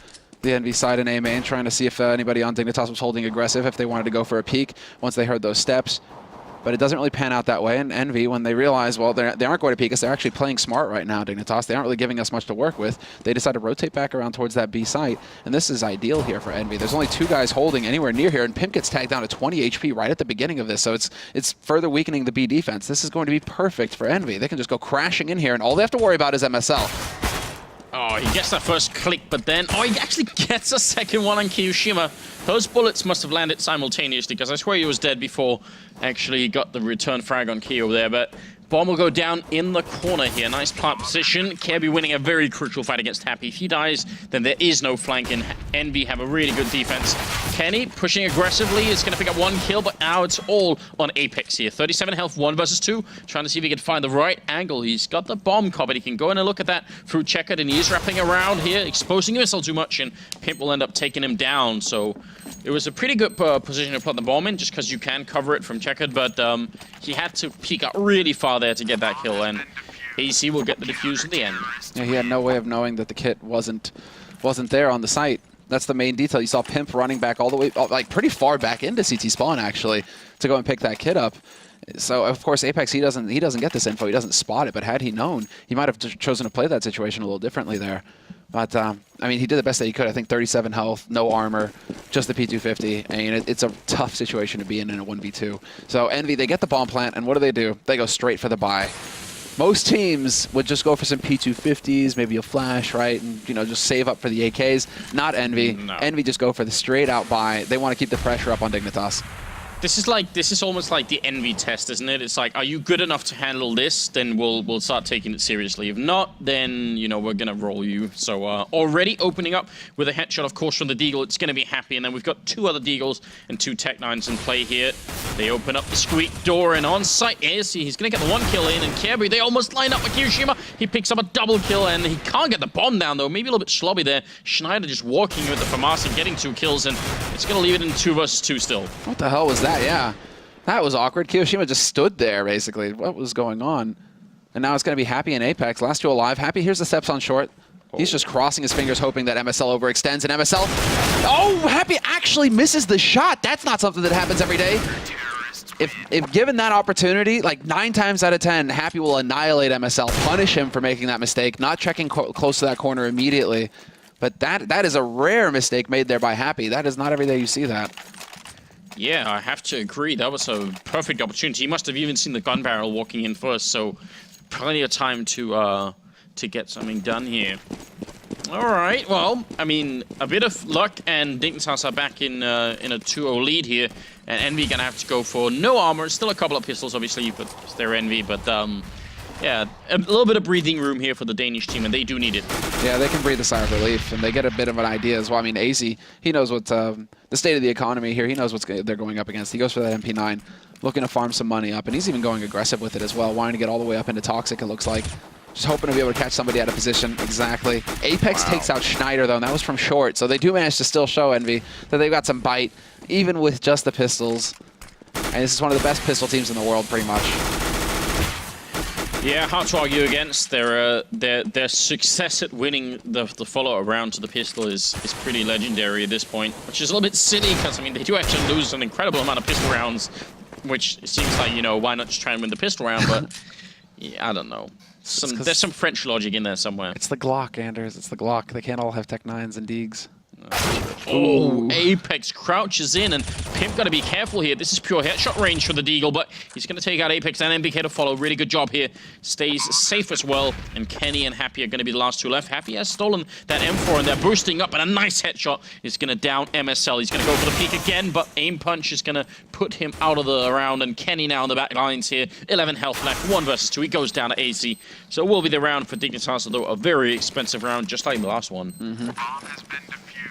Envy side and A main, trying to see if anybody on Dignitas was holding aggressive, if they wanted to go for a peek once they heard those steps. But it doesn't really pan out that way, and Envy, when they realize, well, they aren't going to peek us, they're actually playing smart right now, Dignitas. They aren't really giving us much to work with. They decide to rotate back around towards that B site, and this is ideal here for Envy. There's only 2 guys holding anywhere near here, and Pimp gets tagged down to 20 HP right at the beginning of this, so it's further weakening the B defense. This is going to be perfect for Envy. They can just go crashing in here, and all they have to worry about is MSL. Oh, he gets that first click, but then, he actually gets a second one on Kiyoshima. Those bullets must have landed simultaneously, because I swear he was dead before actually he got the return frag on Kiyo there, but bomb will go down in the corner here. Nice plant position. Kirby winning a very crucial fight against Happy. If he dies, then there is no flank, and Envy have a really good defense. Kenny pushing aggressively is going to pick up 1 kill, but now it's all on Apex here. 37 health, 1 versus 2. Trying to see if he can find the right angle. He's got the bomb covered. He can go in and look at that through checkered, and he is wrapping around here, exposing himself too much, and Pimp will end up taking him down. So it was a pretty good position to put the bomb in, just because you can cover it from checkered, but he had to peek out really far there to get that kill, and AC will get the defuse in the end. Yeah, he had no way of knowing that the kit wasn't there on the site. That's the main detail. You saw Pimp running back all the way, like pretty far back into CT spawn actually, to go and pick that kit up. So of course Apex, he doesn't get this info. He doesn't spot it. But had he known, he might have chosen to play that situation a little differently there. But I mean, he did the best that he could. I think 37 health, no armor, just the P250. I mean, it's a tough situation to be in a 1v2. So Envy, they get the bomb plant, and what do? They go straight for the buy. Most teams would just go for some P250s, maybe a flash, right? And, you know, just save up for the AKs. Not Envy. No. Envy just go for the straight out buy. They want to keep the pressure up on Dignitas. This is almost like the Envy test, isn't it? It's like, are you good enough to handle this? Then we'll start taking it seriously. If not, then, you know, we're gonna roll you. So already opening up with a headshot, of course, from the Deagle. It's gonna be Happy, and then we've got 2 other Deagles and 2 Tech-9s in play here. They open up the squeak door, and on site is he's gonna get the 1 kill in, and Kirby, they almost line up with Kiyoshima. He picks up a double kill, and he can't get the bomb down though. Maybe a little bit slobby there. Schneider just walking with the FAMAS and getting 2 kills, and it's gonna leave it in 2 versus 2 still. What the hell was that? Yeah. That was awkward. Kiyoshima just stood there, basically. What was going on? And now it's going to be Happy and Apex. Last 2 alive. Happy, here's the steps on short. He's just crossing his fingers, hoping that MSL overextends. And MSL... Oh, Happy actually misses the shot. That's not something that happens every day. If given that opportunity, like 9 times out of 10, Happy will annihilate MSL, punish him for making that mistake, not checking close to that corner immediately. But that is a rare mistake made there by Happy. That is not every day you see that. Yeah, I have to agree. That was a perfect opportunity. He must have even seen the gun barrel walking in first, so plenty of time to get something done here. All right, well, I mean, a bit of luck, and Dignitas are back in a 2-0 lead here, and Envy gonna have to go for no armor. Still a couple of pistols, obviously, but they're Envy, but yeah, a little bit of breathing room here for the Danish team, and they do need it. Yeah, they can breathe a sigh of relief, and they get a bit of an idea as well. I mean, AZ, he knows what the state of the economy here. He knows what they're going up against. He goes for that MP9, looking to farm some money up, and he's even going aggressive with it as well, wanting to get all the way up into Toxic, it looks like. Just hoping to be able to catch somebody out of position. Exactly. Apex takes out Schneider, though, and that was from short, so they do manage to still show Envy that they've got some bite, even with just the pistols. And this is one of the best pistol teams in the world, pretty much. Yeah, hard to argue against. Their success at winning the follow-up round to the pistol is pretty legendary at this point, which is a little bit silly because, I mean, they do actually lose an incredible amount of pistol rounds, which seems like, you know, why not just try and win the pistol round, but yeah, I don't know. There's some French logic in there somewhere. It's the Glock, Anders. It's the Glock. They can't all have Tech-9s and Deegs. Oh, Apex crouches in, and Pimp got to be careful here. This is pure headshot range for the Deagle, but he's going to take out Apex and MBK to follow. Really good job here. Stays safe as well, and Kenny and Happy are going to be the last 2 left. Happy has stolen that M4, and they're boosting up, and a nice headshot is going to down MSL. He's going to go for the peek again, but aim punch is going to put him out of the round, and Kenny now on the back lines here. 11 health left, 1 versus 2. He goes down to AC. So it will be the round for Dignitas, although a very expensive round, just like the last one.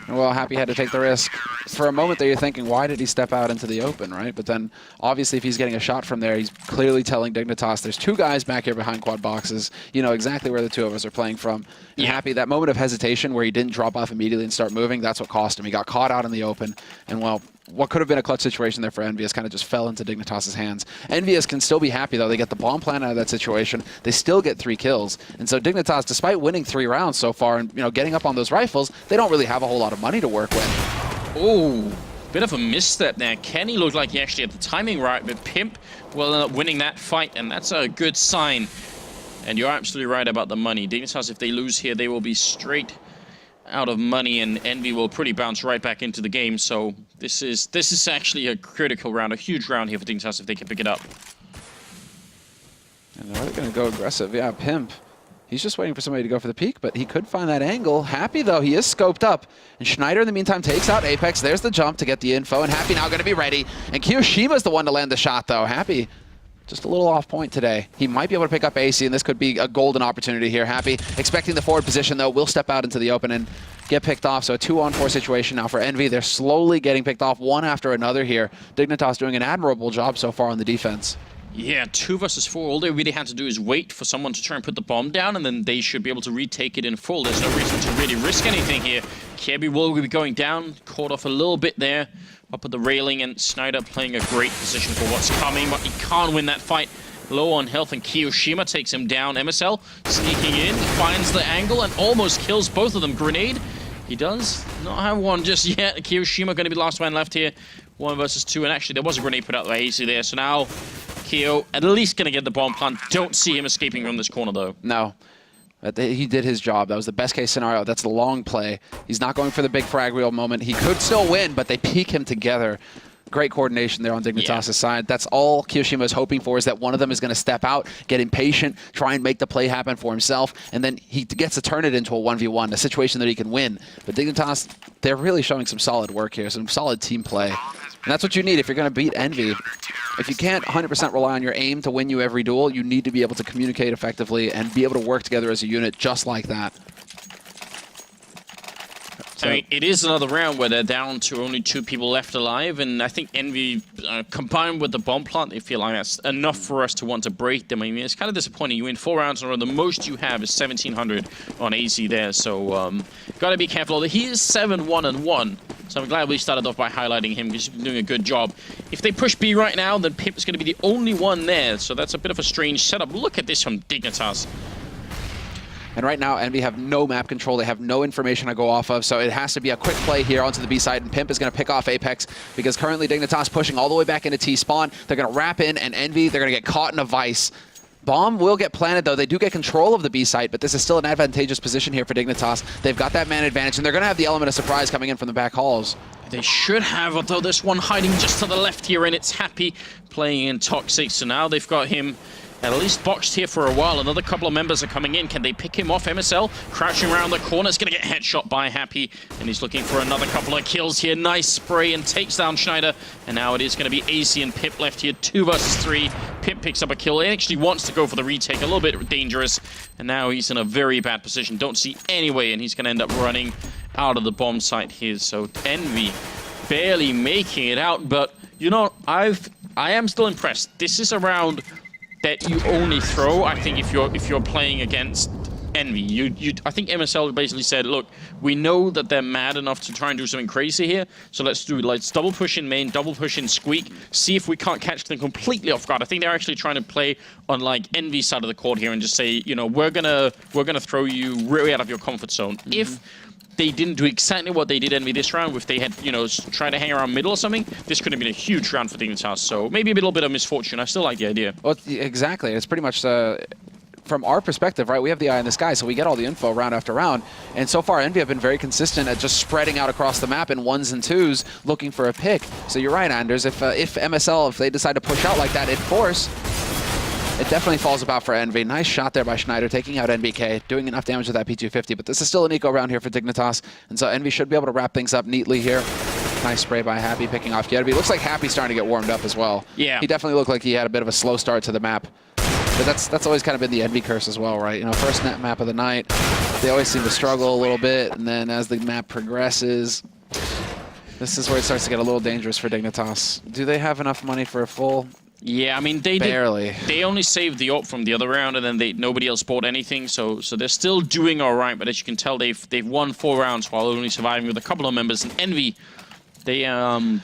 Well, Happy had to take the risk. For a moment there, you're thinking, why did he step out into the open, right? But then, obviously, if he's getting a shot from there, he's clearly telling Dignitas, there's 2 guys back here behind quad boxes. You know exactly where the 2 of us are playing from. And Happy, that moment of hesitation where he didn't drop off immediately and start moving, that's what cost him. He got caught out in the open. And, well, what could have been a clutch situation there for EnVyUS kind of just fell into Dignitas' hands. EnVyUS can still be happy, though. They get the bomb plant out of that situation. They still get 3 kills. And so Dignitas, despite winning 3 rounds so far and getting up on those rifles, they don't really have a whole lot of money to work with. Oh, bit of a misstep there. Kenny looked like he actually had the timing right, but Pimp will end up winning that fight, and that's a good sign. And you're absolutely right about the money. Dignitas, if they lose here, they will be straight out of money, and Envy will pretty bounce right back into the game. So this is actually a critical round, a huge round here for Dignitas if they can pick it up. And they're going to go aggressive. Yeah, Pimp. He's just waiting for somebody to go for the peek, but he could find that angle. Happy, though, he is scoped up. And Schneider, in the meantime, takes out Apex. There's the jump to get the info, and Happy now going to be ready. And Kiyoshima's the one to land the shot, though. Happy, just a little off point today. He might be able to pick up AC, and this could be a golden opportunity here. Happy, expecting the forward position, though, will step out into the open and get picked off. So a 2-on-4 situation now for Envy. They're slowly getting picked off one after another here. Dignitas doing an admirable job so far on the defense. Yeah, 2 versus 4. All they really had to do is wait for someone to try and put the bomb down, and then they should be able to retake it in full. There's no reason to really risk anything here. Kirby will be going down, caught off a little bit there, up at the railing, and Snyder playing a great position for what's coming, but he can't win that fight. Low on health, and Kiyoshima takes him down. MSL sneaking in, finds the angle, and almost kills both of them. Grenade, he does not have one just yet. Kiyoshima going to be the last man left here. 1 versus 2, and actually there was a grenade put out by AC there, so now Kyo at least going to get the bomb plant. Don't see him escaping from this corner, though. No. But he did his job. That was the best case scenario. That's the long play. He's not going for the big frag wheel moment. He could still win, but they peek him together. Great coordination there on Dignitas' side. That's all Kiyoshima is hoping for, is that one of them is going to step out, get impatient, try and make the play happen for himself, and then he gets to turn it into a 1v1, a situation that he can win. But Dignitas, they're really showing some solid work here, some solid team play. And that's what you need if you're going to beat Envy. If you can't 100% rely on your aim to win you every duel, you need to be able to communicate effectively and be able to work together as a unit just like that. I mean, it is another round where they're down to only 2 people left alive, and I think Envy, combined with the bomb plant, they feel like that's enough for us to want to break them. I mean, it's kind of disappointing. You win 4 rounds in a row. The most you have is 1,700 on AC there, so got to be careful. He is 7-1-1, so I'm glad we started off by highlighting him because he's been doing a good job. If they push B right now, then Pip is going to be the only one there, so that's a bit of a strange setup. Look at this from Dignitas. And right now, Envy have no map control. They have no information to go off of, so it has to be a quick play here onto the B side, and Pimp is going to pick off Apex because currently Dignitas pushing all the way back into T-spawn. They're going to wrap in, and Envy, they're going to get caught in a vice. Bomb will get planted, though. They do get control of the B site, but this is still an advantageous position here for Dignitas. They've got that man advantage, and they're going to have the element of surprise coming in from the back halls. They should have, although there's one hiding just to the left here, and it's Happy playing in Toxic, so now they've got him at least boxed here for a while. Another couple of members are coming in. Can they pick him off? MSL crouching around the corner. Is going to get headshot by Happy, and he's looking for another couple of kills here. Nice spray and takes down Schneider. And now it is going to be AC and Pip left here. 2 versus 3. Pip picks up a kill. He actually wants to go for the retake. A little bit dangerous. And now he's in a very bad position. Don't see any way, and he's going to end up running out of the bomb site here. So Envy barely making it out. But, you know, I am still impressed. This is a round that you only throw, I think, if you're playing against Envy. I think MSL basically said, look, we know that they're mad enough to try and do something crazy here, so let's double push in main, double push in Squeak, see if we can't catch them completely off guard. I think they're actually trying to play on like Envy's side of the court here and just say, you know, we're gonna throw you really out of your comfort zone. If they didn't do exactly what they did Envy this round, if they had, you know, tried to hang around middle or something, this could have been a huge round for Dignitas. So maybe a little bit of misfortune. I still like the idea. Well, exactly. It's pretty much from our perspective, right? We have the eye in the sky, so we get all the info round after round. And so far, Envy have been very consistent at just spreading out across the map in 1s and 2s, looking for a pick. So you're right, Anders. If MSL, if they decide to push out like that in force, it definitely falls about for Envy. Nice shot there by Schneider, taking out NBK, doing enough damage with that P250, but this is still an eco round here for Dignitas, and so Envy should be able to wrap things up neatly here. Nice spray by Happy, picking off Kirby. Looks like Happy's starting to get warmed up as well. Yeah. He definitely looked like he had a bit of a slow start to the map. But that's always kind of been the Envy curse as well, right? You know, first net map of the night, they always seem to struggle a little bit, and then as the map progresses, this is where it starts to get a little dangerous for Dignitas. Do they have enough money for a full? Yeah, I mean, they barely. They only saved the AWP from the other round, and then nobody else bought anything, so they're still doing all right. But as you can tell, they've won 4 rounds while only surviving with a couple of members. And Envy, they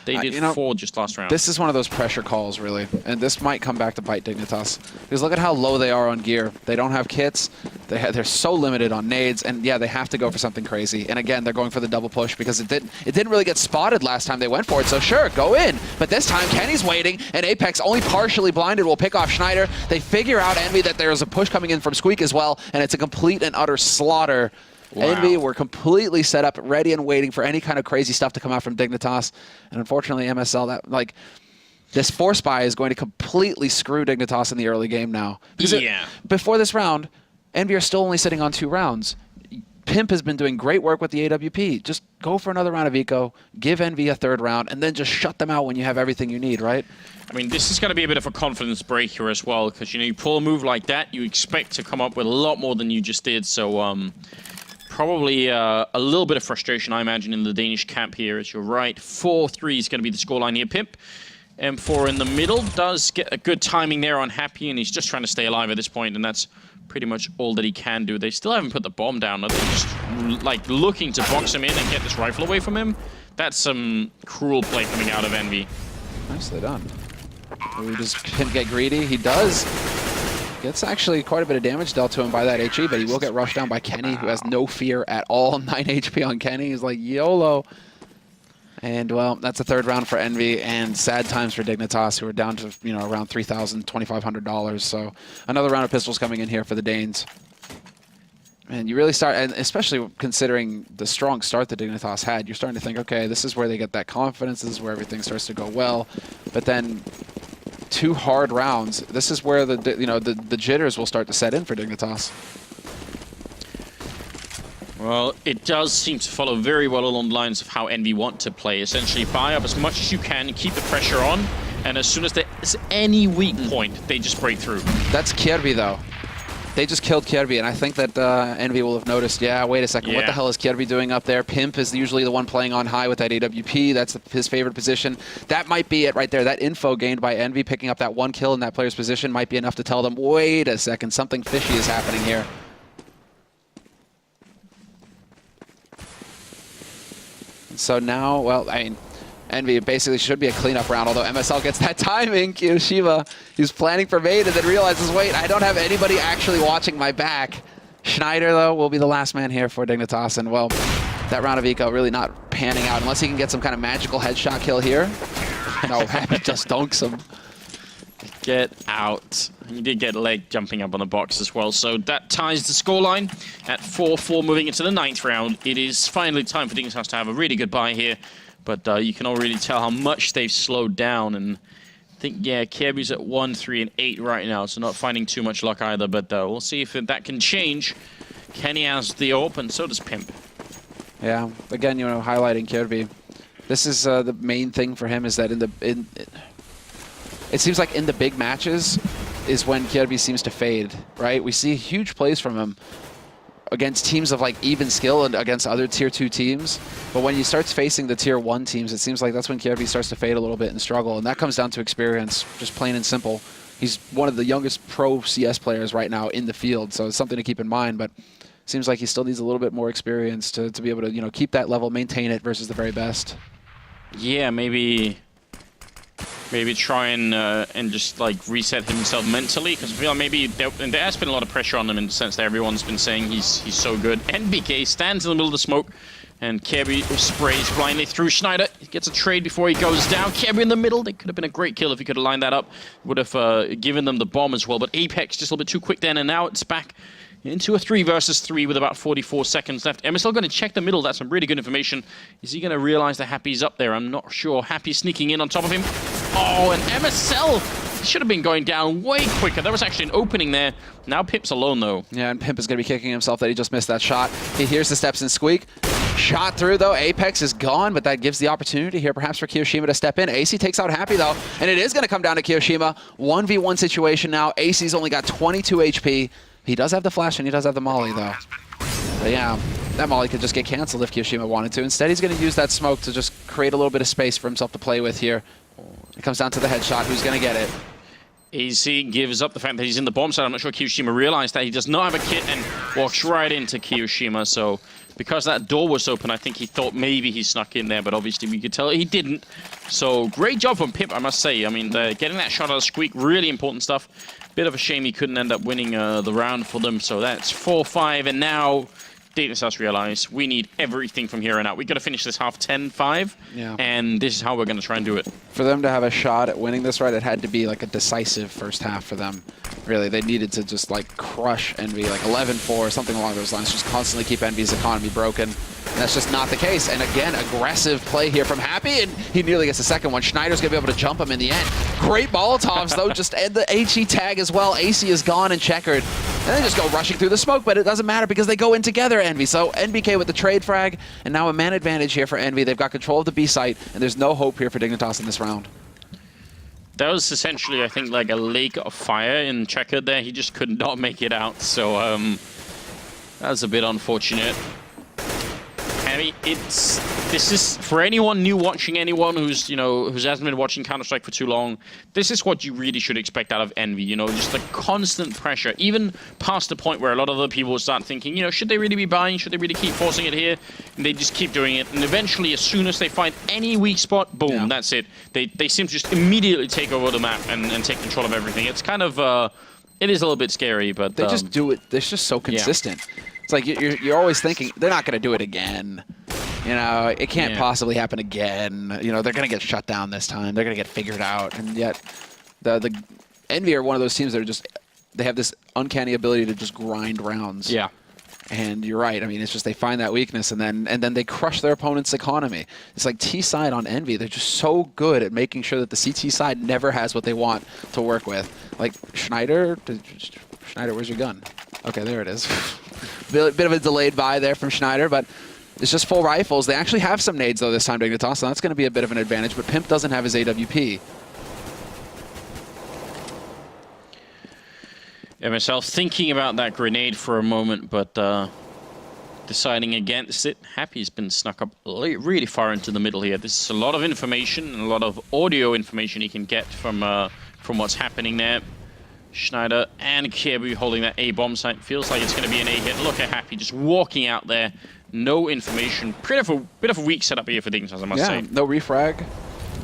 did 4 just last round. This is one of those pressure calls, really, and this might come back to bite Dignitas. Because look at how low they are on gear. They don't have kits. They're so limited on nades, and yeah, they have to go for something crazy. And again, they're going for the double push because it didn't really get spotted last time they went for it. So sure, go in. But this time, Kenny's waiting, and Apex, only partially blinded, will pick off Schneider. They figure out Envy that there's a push coming in from Squeak as well, and it's a complete and utter slaughter. Wow. Envy were completely set up, ready and waiting for any kind of crazy stuff to come out from Dignitas. And unfortunately, MSL, this force buy is going to completely screw Dignitas in the early game now. Because before this round, Envy are still only sitting on 2 rounds. Pimp has been doing great work with the AWP. Just go for another round of eco, give Envy a 3rd round, and then just shut them out when you have everything you need, right? I mean, this is going to be a bit of a confidence break here as well, because, you know, you pull a move like that, you expect to come up with a lot more than you just did, so probably a little bit of frustration, I imagine, in the Danish camp here, as you're right. 4-3 is going to be the scoreline here. Pimp, M4 in the middle, does get a good timing there on Happy, and he's just trying to stay alive at this point, and that's pretty much all that he can do. They still haven't put the bomb down. They're just, like, looking to box him in and get this rifle away from him. That's some cruel play coming out of Envy. Nicely done. Does Pimp get greedy? He does. Gets actually quite a bit of damage dealt to him by that HE, but he will get rushed down by Kenny, who has no fear at all. 9 HP on Kenny. He's like, YOLO. And, well, that's a 3rd round for Envy, and sad times for Dignitas, who are down to, you know, around $3,000, $2,500. So another round of pistols coming in here for the Danes. And you really start, and especially considering the strong start that Dignitas had, you're starting to think, okay, this is where they get that confidence, this is where everything starts to go well. But then 2 hard rounds, this is where the jitters will start to set in for Dignitas. Well, it does seem to follow very well along the lines of how Envy want to play. Essentially, buy up as much as you can, keep the pressure on, and as soon as there's any weak point, they just break through. That's Kirby, though. They just killed Kirby, and I think that Envy will have noticed, yeah, wait a second, what the hell is Kirby doing up there? Pimp is usually the one playing on high with that AWP. That's his favorite position. That might be it right there. That info gained by Envy picking up that 1 kill in that player's position might be enough to tell them, wait a second, something fishy is happening here. So now, well, I mean, Envy basically should be a cleanup round, although MSL gets that timing. Kiyoshiba, he's planning for Made and then realizes, wait, I don't have anybody actually watching my back. Schneider, though, will be the last man here for Dignitas, and, well, that round of eco really not panning out unless he can get some kind of magical headshot kill here. No, Happy just dunks him. Get out. He did get leg jumping up on the box as well, so that ties the scoreline at 4-4 moving into the 9th round. It is finally time for Dignitas to have a really good buy here, but you can already tell how much they've slowed down, and I think, yeah, Kirby's at 1, 3, and 8 right now, so not finding too much luck either, but we'll see if that can change. Kenny has the AWP, and so does Pimp. Yeah, again, you know, highlighting Kirby. This is the main thing for him, is that it seems like in the big matches is when Kirby seems to fade, right? We see huge plays from him against teams of like even skill and against other tier 2 teams. But when he starts facing the tier 1 teams, it seems like that's when Kirby starts to fade a little bit and struggle. And that comes down to experience, just plain and simple. He's one of the youngest pro CS players right now in the field, so it's something to keep in mind. But it seems like he still needs a little bit more experience to be able to, you know, keep that level, maintain it versus the very best. Yeah, maybe try and just like reset himself mentally, because I feel like maybe there has been a lot of pressure on him in the sense that everyone's been saying he's so good. NBK stands in the middle of the smoke, and Kirby sprays blindly through Schneider. He gets a trade before he goes down. Kirby in the middle. They could have been a great kill if he could have lined that up. Would have given them the bomb as well, but Apex just a little bit too quick then, and now it's back into a 3 versus 3 with about 44 seconds left. MSL going to check the middle. That's some really good information. Is he going to realize that Happy's up there? I'm not sure. Happy sneaking in on top of him. Oh, and MSL should have been going down way quicker. There was actually an opening there. Now Pimp's alone, though. Yeah, and Pimp is going to be kicking himself that he just missed that shot. He hears the steps in Squeak. Shot through, though. Apex is gone, but that gives the opportunity here perhaps for Kiyoshima to step in. AC takes out Happy, though, and it is going to come down to Kiyoshima. 1v1 situation now. AC's only got 22 HP. He does have the flash, and he does have the molly, though. But yeah, that molly could just get canceled if Kiyoshima wanted to. Instead, he's going to use that smoke to just create a little bit of space for himself to play with here. It comes down to the headshot. Who's going to get it? AC gives up the fact that he's in the bomb site. I'm not sure Kiyoshima realized that. He does not have a kit and walks right into Kiyoshima. So because that door was open, I think he thought maybe he snuck in there, but obviously we could tell he didn't. So great job from Pip, I must say. I mean, getting that shot out of Squeak, really important stuff. Bit of a shame he couldn't end up winning the round for them. So that's 4-5, and now Dignitas realize we need everything from here on out. We got to finish this half 10-5, and this is how we're going to try and do it. For them to have a shot at winning this, right, it had to be like a decisive first half for them. Really, they needed to just like crush Envy, like 11-4, something along those lines. Just constantly keep Envy's economy broken. And that's just not the case. And again, aggressive play here from Happy, and he nearly gets the second one. Schneider's going to be able to jump him in the end. Great Molotovs, though, just end the HE tag as well. AC is gone and checkered. And they just go rushing through the smoke, but it doesn't matter because they go in together, Envy. So NBK with the trade frag, and now a man advantage here for Envy. They've got control of the B site, and there's no hope here for Dignitas in this round. That was essentially, I think, like a lake of fire in Checkered there. He just could not make it out, so that was a bit unfortunate. I mean, this is for anyone new watching, anyone who's who hasn't been watching Counter-Strike for too long. This is what you really should expect out of Envy. Just the constant pressure, even past the point where a lot of other people will start thinking, should they really be buying? Should they really keep forcing it here? And they just keep doing it, and eventually, as soon as they find any weak spot, boom, that's it. They seem to just immediately take over the map and take control of everything. It's kind of it is a little bit scary, but they just do it. They're just so consistent. Yeah. It's like you're always thinking they're not going to do it again. It can't possibly happen again. They're going to get shut down this time. They're going to get figured out. And yet, the Envy are one of those teams that are just they have this uncanny ability to just grind rounds. Yeah. And you're right. I mean, it's just they find that weakness and then they crush their opponent's economy. It's like T side on Envy. They're just so good at making sure that the CT side never has what they want to work with. Like Schneider, where's your gun? Okay, there it is. Bit of a delayed buy there from Schneider, but it's just full rifles. They actually have some nades, though, this time, Dignitas, so that's going to be a bit of an advantage, but Pimp doesn't have his AWP. Yeah, myself thinking about that grenade for a moment, but deciding against it. Happy's been snuck up really far into the middle here. This is a lot of information and a lot of audio information he can get from what's happening there. Schneider and Kiebu holding that A bomb site. Feels like it's going to be an A hit. Look at Happy just walking out there. No information. Bit of a weak setup here for Dignitas, I must say. No refrag.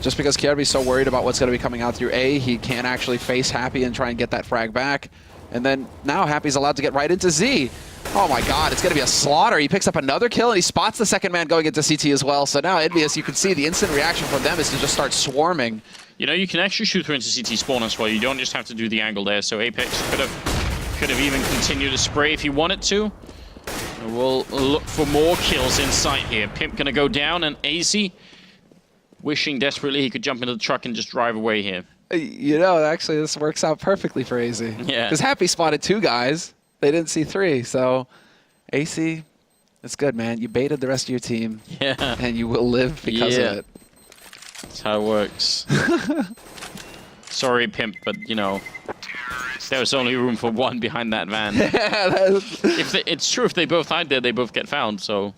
Just because Kiebu's so worried about what's going to be coming out through A, he can't actually face Happy and try and get that frag back. And then now Happy's allowed to get right into Z. Oh my god, it's going to be a slaughter. He picks up another kill and he spots the second man going into CT as well. So now EnVyUS, you can see the instant reaction from them is to just start swarming. You can actually shoot through into CT spawn as well. You don't just have to do the angle there. So Apex could have even continued to spray if he wanted to. We'll look for more kills in sight here. Pimp gonna go down, and AC wishing desperately he could jump into the truck and just drive away here. Actually this works out perfectly for AC. Yeah. Because Happy spotted 2 guys. They didn't see 3. So AC, it's good, man. You baited the rest of your team. Yeah. And you will live because of it. That's how it works. Sorry, Pimp, but there was only room for 1 behind that van. It's true, if they both hide there, they both get found. So,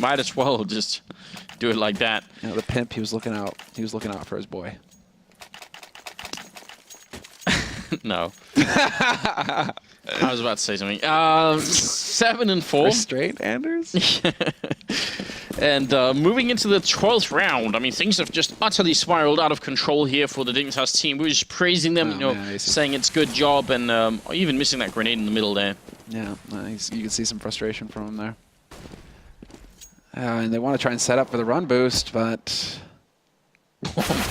might as well just do it like that. The Pimp, he was looking out. He was looking out for his boy. No. I was about to say something. 7-4. Restraint, Anders? And moving into the 12th round, I mean, things have just utterly spiraled out of control here for the Dignitas team. We're just praising them, saying it's good job, and even missing that grenade in the middle there. Yeah, you can see some frustration from him there. And they want to try and set up for the run boost, but...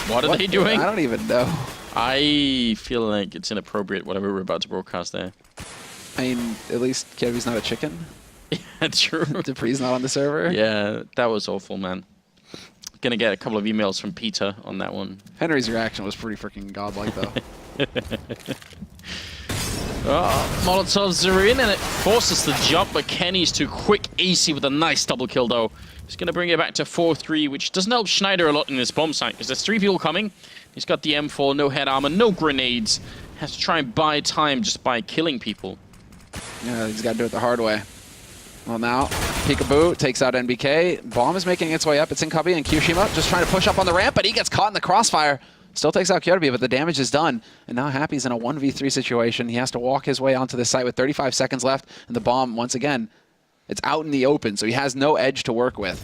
What are they doing? I don't even know. I feel like it's inappropriate, whatever we're about to broadcast there. I mean, at least Kevy's not a chicken. Yeah, true. Dupree's not on the server. Yeah, that was awful, man. Gonna get a couple of emails from Peter on that one. Henry's reaction was pretty freaking godlike, though. Molotovs are in, and it forces the jump, but Kenny's too quick. AC with a nice double kill, though. He's going to bring it back to 4-3, which doesn't help Schneider a lot in this bomb site, because there's 3 people coming. He's got the M4, no head armor, no grenades. Has to try and buy time just by killing people. Yeah, he's got to do it the hard way. Well, now, Peekaboo takes out NBK. Bomb is making its way up. It's in Cubby, and Kyoshima just trying to push up on the ramp, but he gets caught in the crossfire. Still takes out Kyobi, but the damage is done. And now Happy's in a 1v3 situation. He has to walk his way onto the site with 35 seconds left. And the bomb, once again, it's out in the open, so he has no edge to work with.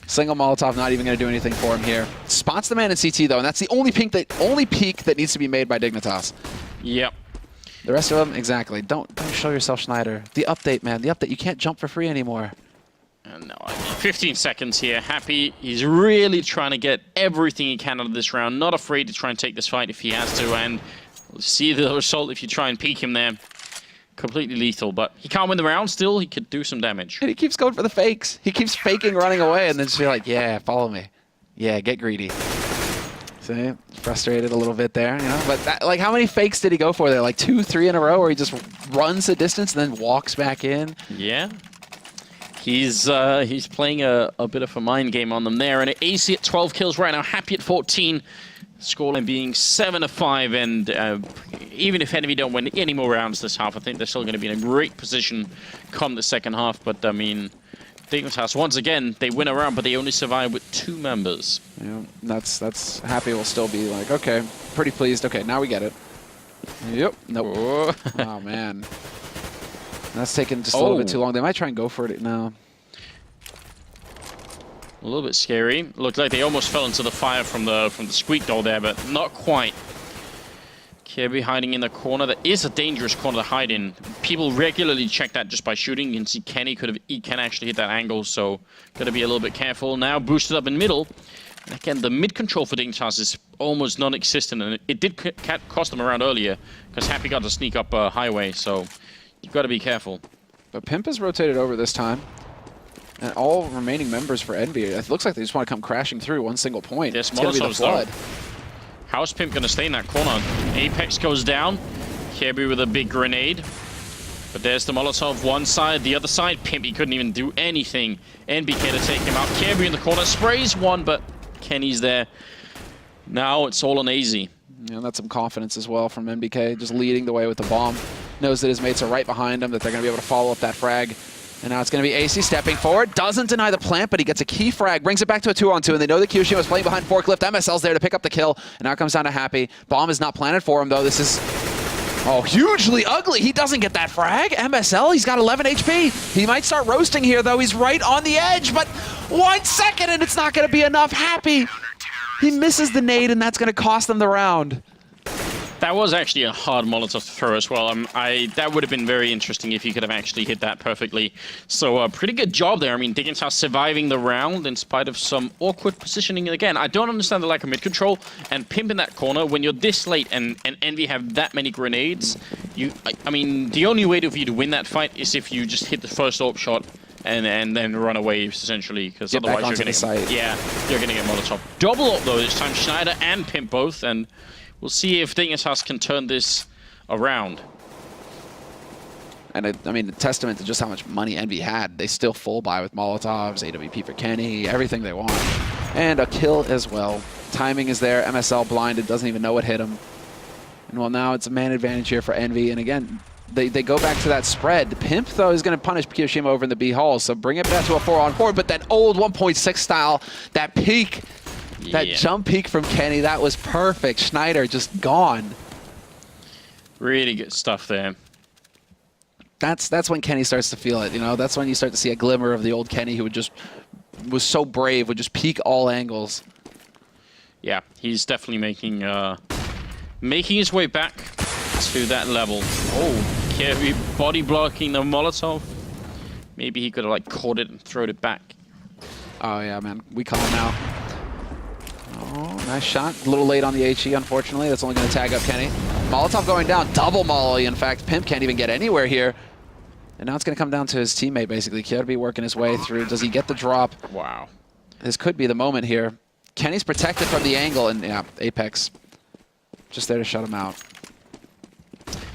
Single Molotov not even going to do anything for him here. Spots the man in CT, though, and that's the only peek that needs to be made by Dignitas. Yep. The rest of them, exactly. Don't show yourself, Schneider. The update, man. The update. You can't jump for free anymore. No, 15 seconds here. Happy. He's really trying to get everything he can out of this round. Not afraid to try and take this fight if he has to. And we'll see the result if you try and peek him there. Completely lethal, but he can't win the round still. He could do some damage. And he keeps going for the fakes. He keeps faking running away and then just be like, yeah, follow me. Yeah, get greedy. See? Frustrated a little bit there, you know? But that, like, how many fakes did he go for there? Like 2, 3 in a row where he just runs the distance and then walks back in? Yeah. He's playing a bit of a mind game on them there, and AC at 12 kills right now, Happy at 14, scoreline being 7-5, and even if EnVy don't win any more rounds this half, I think they're still going to be in a great position come the second half. But I mean, Dignitas once again, they win a round, but they only survive with 2 members. Yeah, that's Happy will still be like, okay, pretty pleased. Okay, now we get it. Yep. Nope. Oh man. That's taking just a little bit too long. They might try and go for it now. A little bit scary. Looked like they almost fell into the fire from the squeak doll there, but not quite. Kirby hiding in the corner. That is a dangerous corner to hide in. People regularly check that just by shooting. You can see Kenny can actually hit that angle, so gotta be a little bit careful. Now boosted up in middle. And again, the mid control for Dignitas is almost non-existent, and it did cost them around earlier because Happy got to sneak up highway, so you've got to be careful. But Pimp has rotated over this time. And all remaining members for EnVy, it looks like they just want to come crashing through one single point. Yes, it's going to be the flood. How's Pimp going to stay in that corner? Apex goes down. Kirby with a big grenade. But there's the Molotov one side. The other side, Pimp, he couldn't even do anything. NBK to take him out. Kirby in the corner. Sprays one, but Kenny's there. Now it's all on AZ. Yeah, that's some confidence as well from NBK, just leading the way with the bomb. Knows that his mates are right behind him, that they're going to be able to follow up that frag. And now it's going to be AC stepping forward. Doesn't deny the plant, but he gets a key frag. Brings it back to a 2-on-2, and they know that Kyoshima was playing behind Forklift. MSL's there to pick up the kill. And now it comes down to Happy. Bomb is not planted for him, though. This is, hugely ugly. He doesn't get that frag. MSL, he's got 11 HP. He might start roasting here, though. He's right on the edge, but 1 second, and it's not going to be enough. Happy, he misses the nade, and that's going to cost them the round. That was actually a hard Molotov to throw as well. That would have been very interesting if he could have actually hit that perfectly. So pretty good job there. I mean, Dignitas surviving the round in spite of some awkward positioning. Again, I don't understand the lack of mid-control and Pimp in that corner. When you're this late and EnVy have that many grenades, I mean, the only way for you to win that fight is if you just hit the first AWP shot and then run away, essentially, because otherwise you're going to you're going to get Molotov. Double AWP, though, this time Schneider and Pimp both, and we'll see if Dignitas can turn this around. And I mean, a testament to just how much money EnVy had. They still full buy with Molotovs, AWP for Kenny, everything they want. And a kill as well. Timing is there. MSL blinded, doesn't even know what hit him. And well, now it's a man advantage here for EnVy. And again, they go back to that spread. Pimp, though, is going to punish Kyoshima over in the B hall. So bring it back to a 4-on-4. But that old 1.6 style, that peak, that jump peak from Kenny, that was perfect. Schneider just gone. Really good stuff there. That's when Kenny starts to feel it, you know? That's when you start to see a glimmer of the old Kenny who was so brave, would just peek all angles. Yeah, he's definitely making his way back to that level. Oh, Kirby body blocking the Molotov. Maybe he could have like caught it and thrown it back. Oh yeah, man. We call him now. Oh, nice shot. A little late on the HE, unfortunately. That's only going to tag up Kenny. Molotov going down. Double molly, in fact. Pimp can't even get anywhere here. And now it's going to come down to his teammate, basically. Kirby working his way through. Does he get the drop? Wow. This could be the moment here. Kenny's protected from the angle, and yeah, Apex just there to shut him out.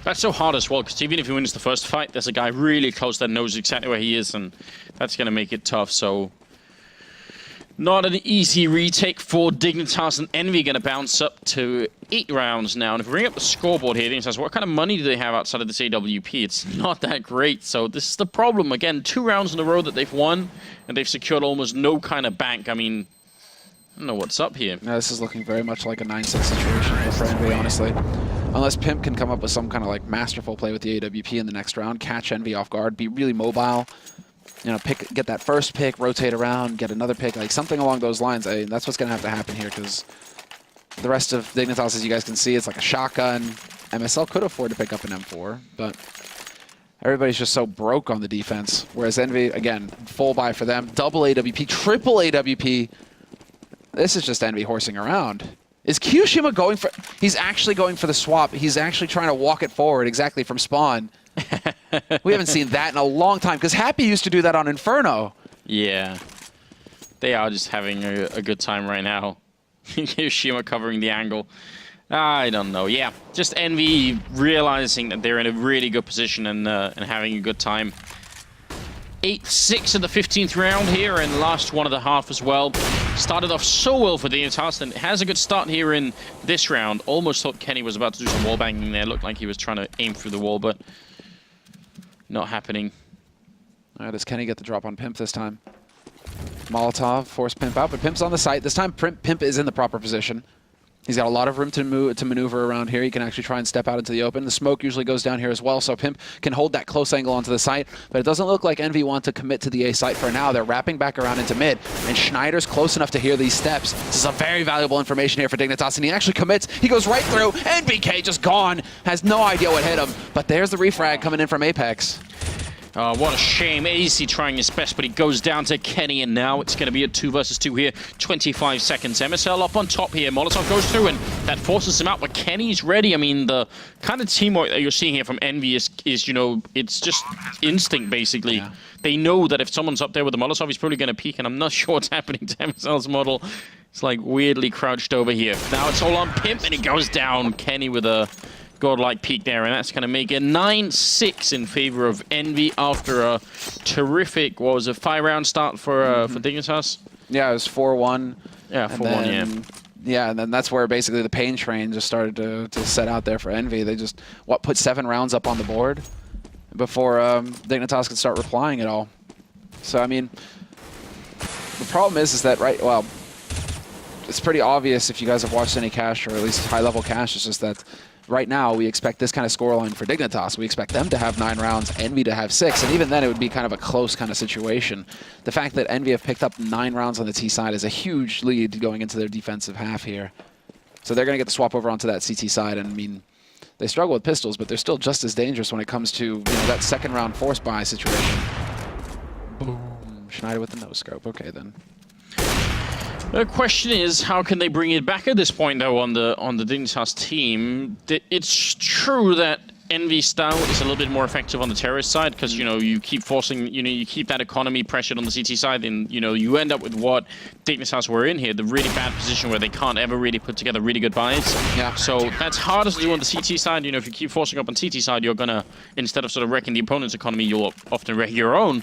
That's so hard as well, because even if he wins the first fight, there's a guy really close that knows exactly where he is, and that's going to make it tough. So, not an easy retake for Dignitas, and EnVy going to bounce up to 8 rounds now. And if we bring up the scoreboard here, Dignitas, what kind of money do they have outside of this AWP? It's not that great. So this is the problem. Again, 2 rounds in a row that they've won, and they've secured almost no kind of bank. I mean, I don't know what's up here. No, this is looking very much like a 9-6 situation for EnVy, honestly. Unless Pimp can come up with some kind of like masterful play with the AWP in the next round, catch EnVy off guard, be really mobile, you know, get that first pick, rotate around, get another pick, like something along those lines. I mean, that's what's going to have to happen here, because the rest of Dignitas, as you guys can see, it's like a shotgun. MSL could afford to pick up an M4, but everybody's just so broke on the defense. Whereas EnVy, again, full buy for them, double AWP, triple AWP. This is just EnVy horsing around. Is Kyoshima going for... He's actually going for the swap. He's actually trying to walk it forward exactly from spawn. We haven't seen that in a long time, because Happy used to do that on Inferno. Yeah. They are just having a good time right now. Kyoshima covering the angle. I don't know. Yeah, just EnVy realizing that they're in a really good position and having a good time. 8-6 in the 15th round here, and last one of the half as well. Started off so well for Dignitas, and has a good start here in this round. Almost thought Kenny was about to do some wall banging there. Looked like he was trying to aim through the wall, but not happening. All right, does Kenny get the drop on Pimp this time? Molotov force Pimp out, but Pimp's on the site. This time Pimp is in the proper position. He's got a lot of room to maneuver around here. He can actually try and step out into the open. The smoke usually goes down here as well, so Pimp can hold that close angle onto the site, but it doesn't look like EnVy want to commit to the A site for now. They're wrapping back around into mid, and Schneider's close enough to hear these steps. This is a very valuable information here for Dignitas, and he actually commits. He goes right through, and BK just gone. Has no idea what hit him, but there's the refrag coming in from Apex. What a shame. AC trying his best, but he goes down to Kenny, and now it's going to be a 2 versus 2 here. 25 seconds. MSL up on top here. Molotov goes through, and that forces him out, but Kenny's ready. I mean, the kind of teamwork that you're seeing here from EnVy is, you know, it's just instinct, basically. Yeah. They know that if someone's up there with the Molotov, he's probably going to peek, and I'm not sure what's happening to MSL's model. It's like weirdly crouched over here. Now it's all on Pimp, and he goes down. Kenny with a godlike peak there, and that's going to make it 9-6 in favor of EnVy after a terrific, what was it, 5-round start for Dignitas? Yeah, it was 4-1. Yeah, 4-1, yeah. Yeah, and then that's where basically the pain train just started to set out there for EnVy. They just, put 7 rounds up on the board before Dignitas could start replying at all. So, I mean, the problem is that, well, it's pretty obvious if you guys have watched any cash, or at least high-level cash, it's just that right now, we expect this kind of scoreline for Dignitas. We expect them to have 9 rounds, EnVy to have 6, and even then it would be kind of a close kind of situation. The fact that EnVy have picked up 9 rounds on the T side is a huge lead going into their defensive half here. So they're going to get the swap over onto that CT side, and I mean, they struggle with pistols, but they're still just as dangerous when it comes to, you know, that second round force buy situation. Boom. Schneider with the no scope. Okay, then. The question is, how can they bring it back at this point, though, on the Dignitas team? It's true that EnVy style is a little bit more effective on the terrorist side, because, you know, you keep forcing, you know, you keep that economy pressured on the CT side, and, you know, you end up with what Dignitas were in here, the really bad position where they can't ever really put together really good buys. Yeah. So that's harder to do on the CT side. You know, if you keep forcing up on CT side, you're gonna, instead of sort of wrecking the opponent's economy, you'll often wreck your own.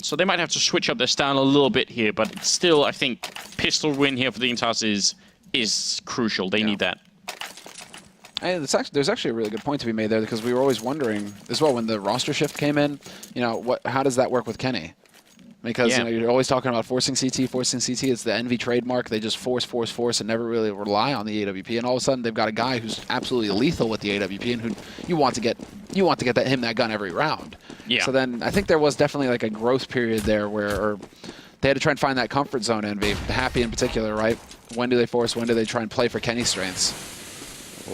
So they might have to switch up their style a little bit here, but it's still, I think, pistol win here for Dignitas is crucial. They need that. And there's actually a really good point to be made there, because we were always wondering as well when the roster shift came in, you know, how does that work with Kenny? Because you know, you're always talking about forcing CT. It's the EnVy trademark. They just force, and never really rely on the AWP. And all of a sudden, they've got a guy who's absolutely lethal with the AWP, and who you want to get him that gun every round. Yeah. So then I think there was definitely like a growth period there where they had to try and find that comfort zone. EnVy, Happy in particular, right? When do they force? When do they try and play for Kenny's strengths?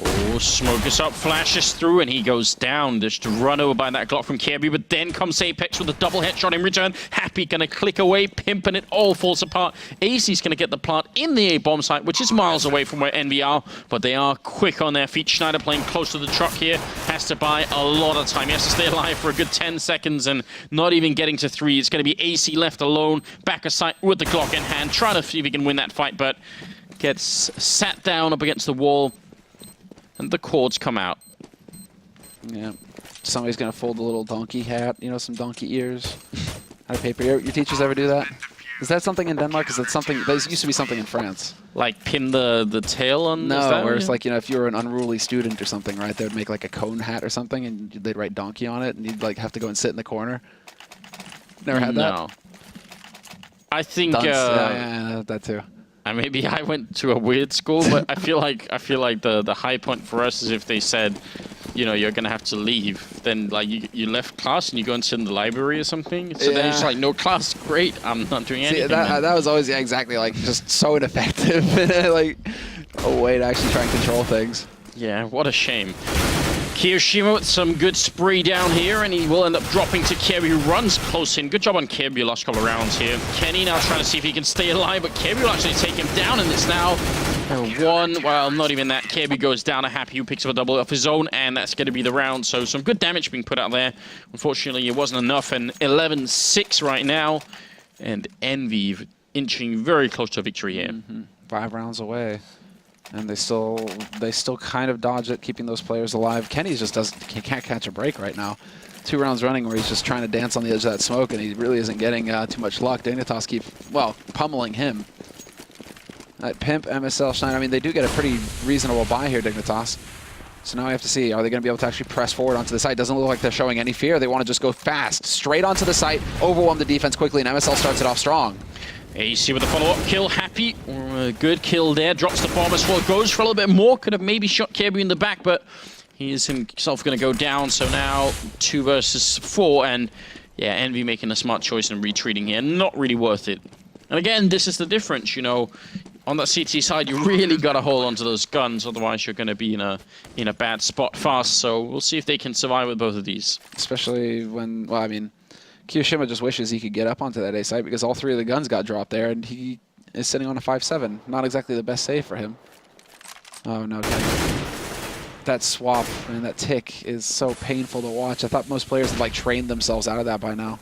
Oh, smoke is up, flashes through, and he goes down. Just run over by that Glock from Kirby, but then comes Apex with a double headshot in return. Happy gonna click away, Pimp, and it all falls apart. AC's gonna get the plant in the A-bomb site, which is miles away from where EnVy are, but they are quick on their feet. Schneider playing close to the truck here, has to buy a lot of time. He has to stay alive for a good 10 seconds and not even getting to 3. It's gonna be AC left alone, back of sight with the Glock in hand, trying to see if he can win that fight, but gets sat down up against the wall. And the cords come out. Yeah. Somebody's going to fold a little donkey hat, you know, some donkey ears out of paper. Your teachers ever do that? Is that something in Denmark? Is that something, that used to be something in France? Like pin the tail on? No, where it's like, you know, if you were an unruly student or something, right, they would make like a cone hat or something and they'd write donkey on it and you'd like have to go and sit in the corner. Never had that? No. I think... yeah, that too. Maybe I went to a weird school, but I feel like the high point for us is if they said, you know, you're gonna have to leave. Then like you left class and you go and sit in the library or something. So then it's like, no class, great. I'm not doing anything. That was always exactly like just so ineffective. Like a way to actually try and control things. Yeah, what a shame. Kiyoshima with some good spree down here, and he will end up dropping to Kirby, who runs close in. Good job on Kirby last couple of rounds here. Kenny now trying to see if he can stay alive, but Kirby will actually take him down, and it's now one. Well, not even that. Kirby goes down to Happy, who picks up a double off his own, and that's going to be the round. So some good damage being put out there. Unfortunately, it wasn't enough, and 11-6 right now, and EnVy inching very close to a victory here. 5 rounds away. And they still kind of dodge it, keeping those players alive. Kenny just can't catch a break right now. 2 rounds running where he's just trying to dance on the edge of that smoke, and he really isn't getting too much luck. Dignitas keep, well, pummeling him. That Pimp, MSL, Shine, I mean, they do get a pretty reasonable buy here, Dignitas. So now we have to see, are they going to be able to actually press forward onto the site? Doesn't look like they're showing any fear. They want to just go fast, straight onto the site, overwhelm the defense quickly, and MSL starts it off strong. AC with a follow-up kill, Happy. Good kill there, drops the bomb as well, goes for a little bit more, could have maybe shot Kirby in the back, but he is himself going to go down, so now 2 versus 4, and yeah, EnVy making a smart choice and retreating here, not really worth it. And again, this is the difference, you know, on that CT side, you really got to hold onto those guns, otherwise you're going to be in a bad spot fast, so we'll see if they can survive with both of these. Especially when, well, I mean, Kiyoshima just wishes he could get up onto that A site because all 3 of the guns got dropped there, and he is sitting on a 5-7. Not exactly the best save for him. Oh, no, Kenny. That swap and that tick is so painful to watch. I thought most players had, like, trained themselves out of that by now.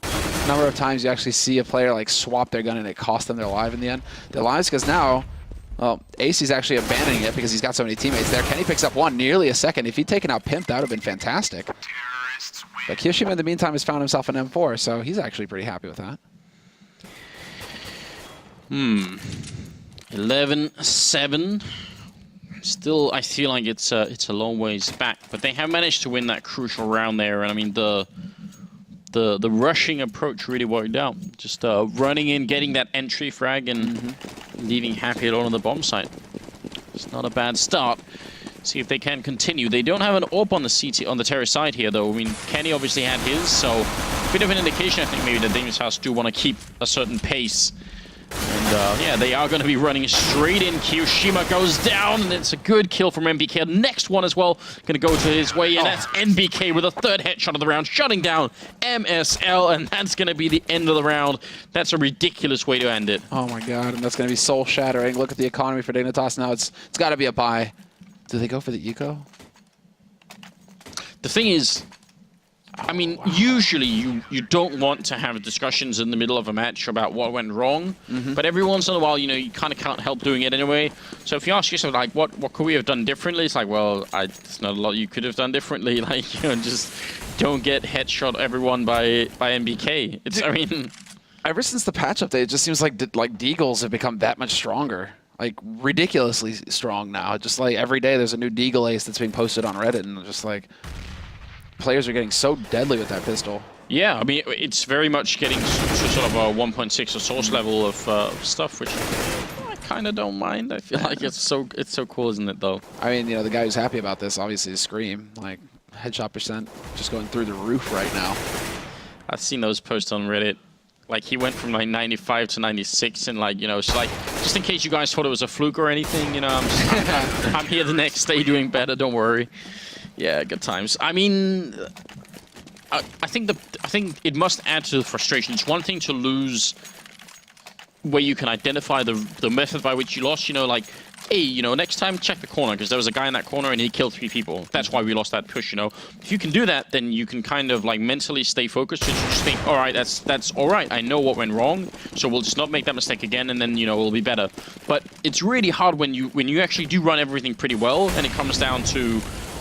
A number of times you actually see a player, like, swap their gun and it cost them their life in the end. Their lives, because now, well, AC's actually abandoning it because he's got so many teammates there. Kenny picks up 1, nearly a second. If he'd taken out Pimp, that would have been fantastic. But Kiyoshima, in the meantime, has found himself an M4, so he's actually pretty happy with that. 11-7. Still, I feel like it's a long ways back, but they have managed to win that crucial round there. And I mean, the rushing approach really worked out. Just running in, getting that entry frag, and leaving Happy alone on the bomb site. It's not a bad start. See if they can continue. They don't have an AWP on the CT on the terrace side here, though. I mean, Kenny obviously had his, so a bit of an indication. I think maybe the Dignitas do want to keep a certain pace. And yeah, they are going to be running straight in. Kiyoshima goes down, and it's a good kill from MBK. Next one as well, going to go to his way, and that's MBK with a 3rd headshot of the round, shutting down MSL, and that's going to be the end of the round. That's a ridiculous way to end it. Oh my god, and that's going to be soul-shattering. Look at the economy for Dignitas now. It's got to be a buy. Do they go for the eco? The thing is, I mean, usually you don't want to have discussions in the middle of a match about what went wrong, but every once in a while, you know, you kind of can't help doing it anyway. So if you ask yourself, like, what could we have done differently? It's like, well, there's not a lot you could have done differently. Like, you know, just don't get headshot everyone by MBK. It's, I mean, ever since the patch update, it just seems like Deagles have become that much stronger. Like, ridiculously strong now. Just like every day there's a new Deagle ace that's being posted on Reddit, and just like players are getting so deadly with that pistol. Yeah, I mean, it's very much getting to sort of a 1.6 or source level of stuff, which I kind of don't mind. I feel like it's so cool, isn't it, though? I mean, you know, the guy who's happy about this obviously is Scream. Like, headshot percent just going through the roof right now. I've seen those posts on Reddit. Like, he went from like 95 to 96, and like, you know, it's like, just in case you guys thought it was a fluke or anything, you know, I'm here the next day doing better, don't worry. Yeah, good times. I mean, I think it must add to the frustration. It's one thing to lose where you can identify the method by which you lost, you know, like, hey, you know, next time check the corner, because there was a guy in that corner and he killed 3 people. That's why we lost that push, you know. If you can do that, then you can kind of like mentally stay focused. Just think, all right, that's all right. I know what went wrong, so we'll just not make that mistake again, and then, you know, we'll be better. But it's really hard when you actually do run everything pretty well, and it comes down to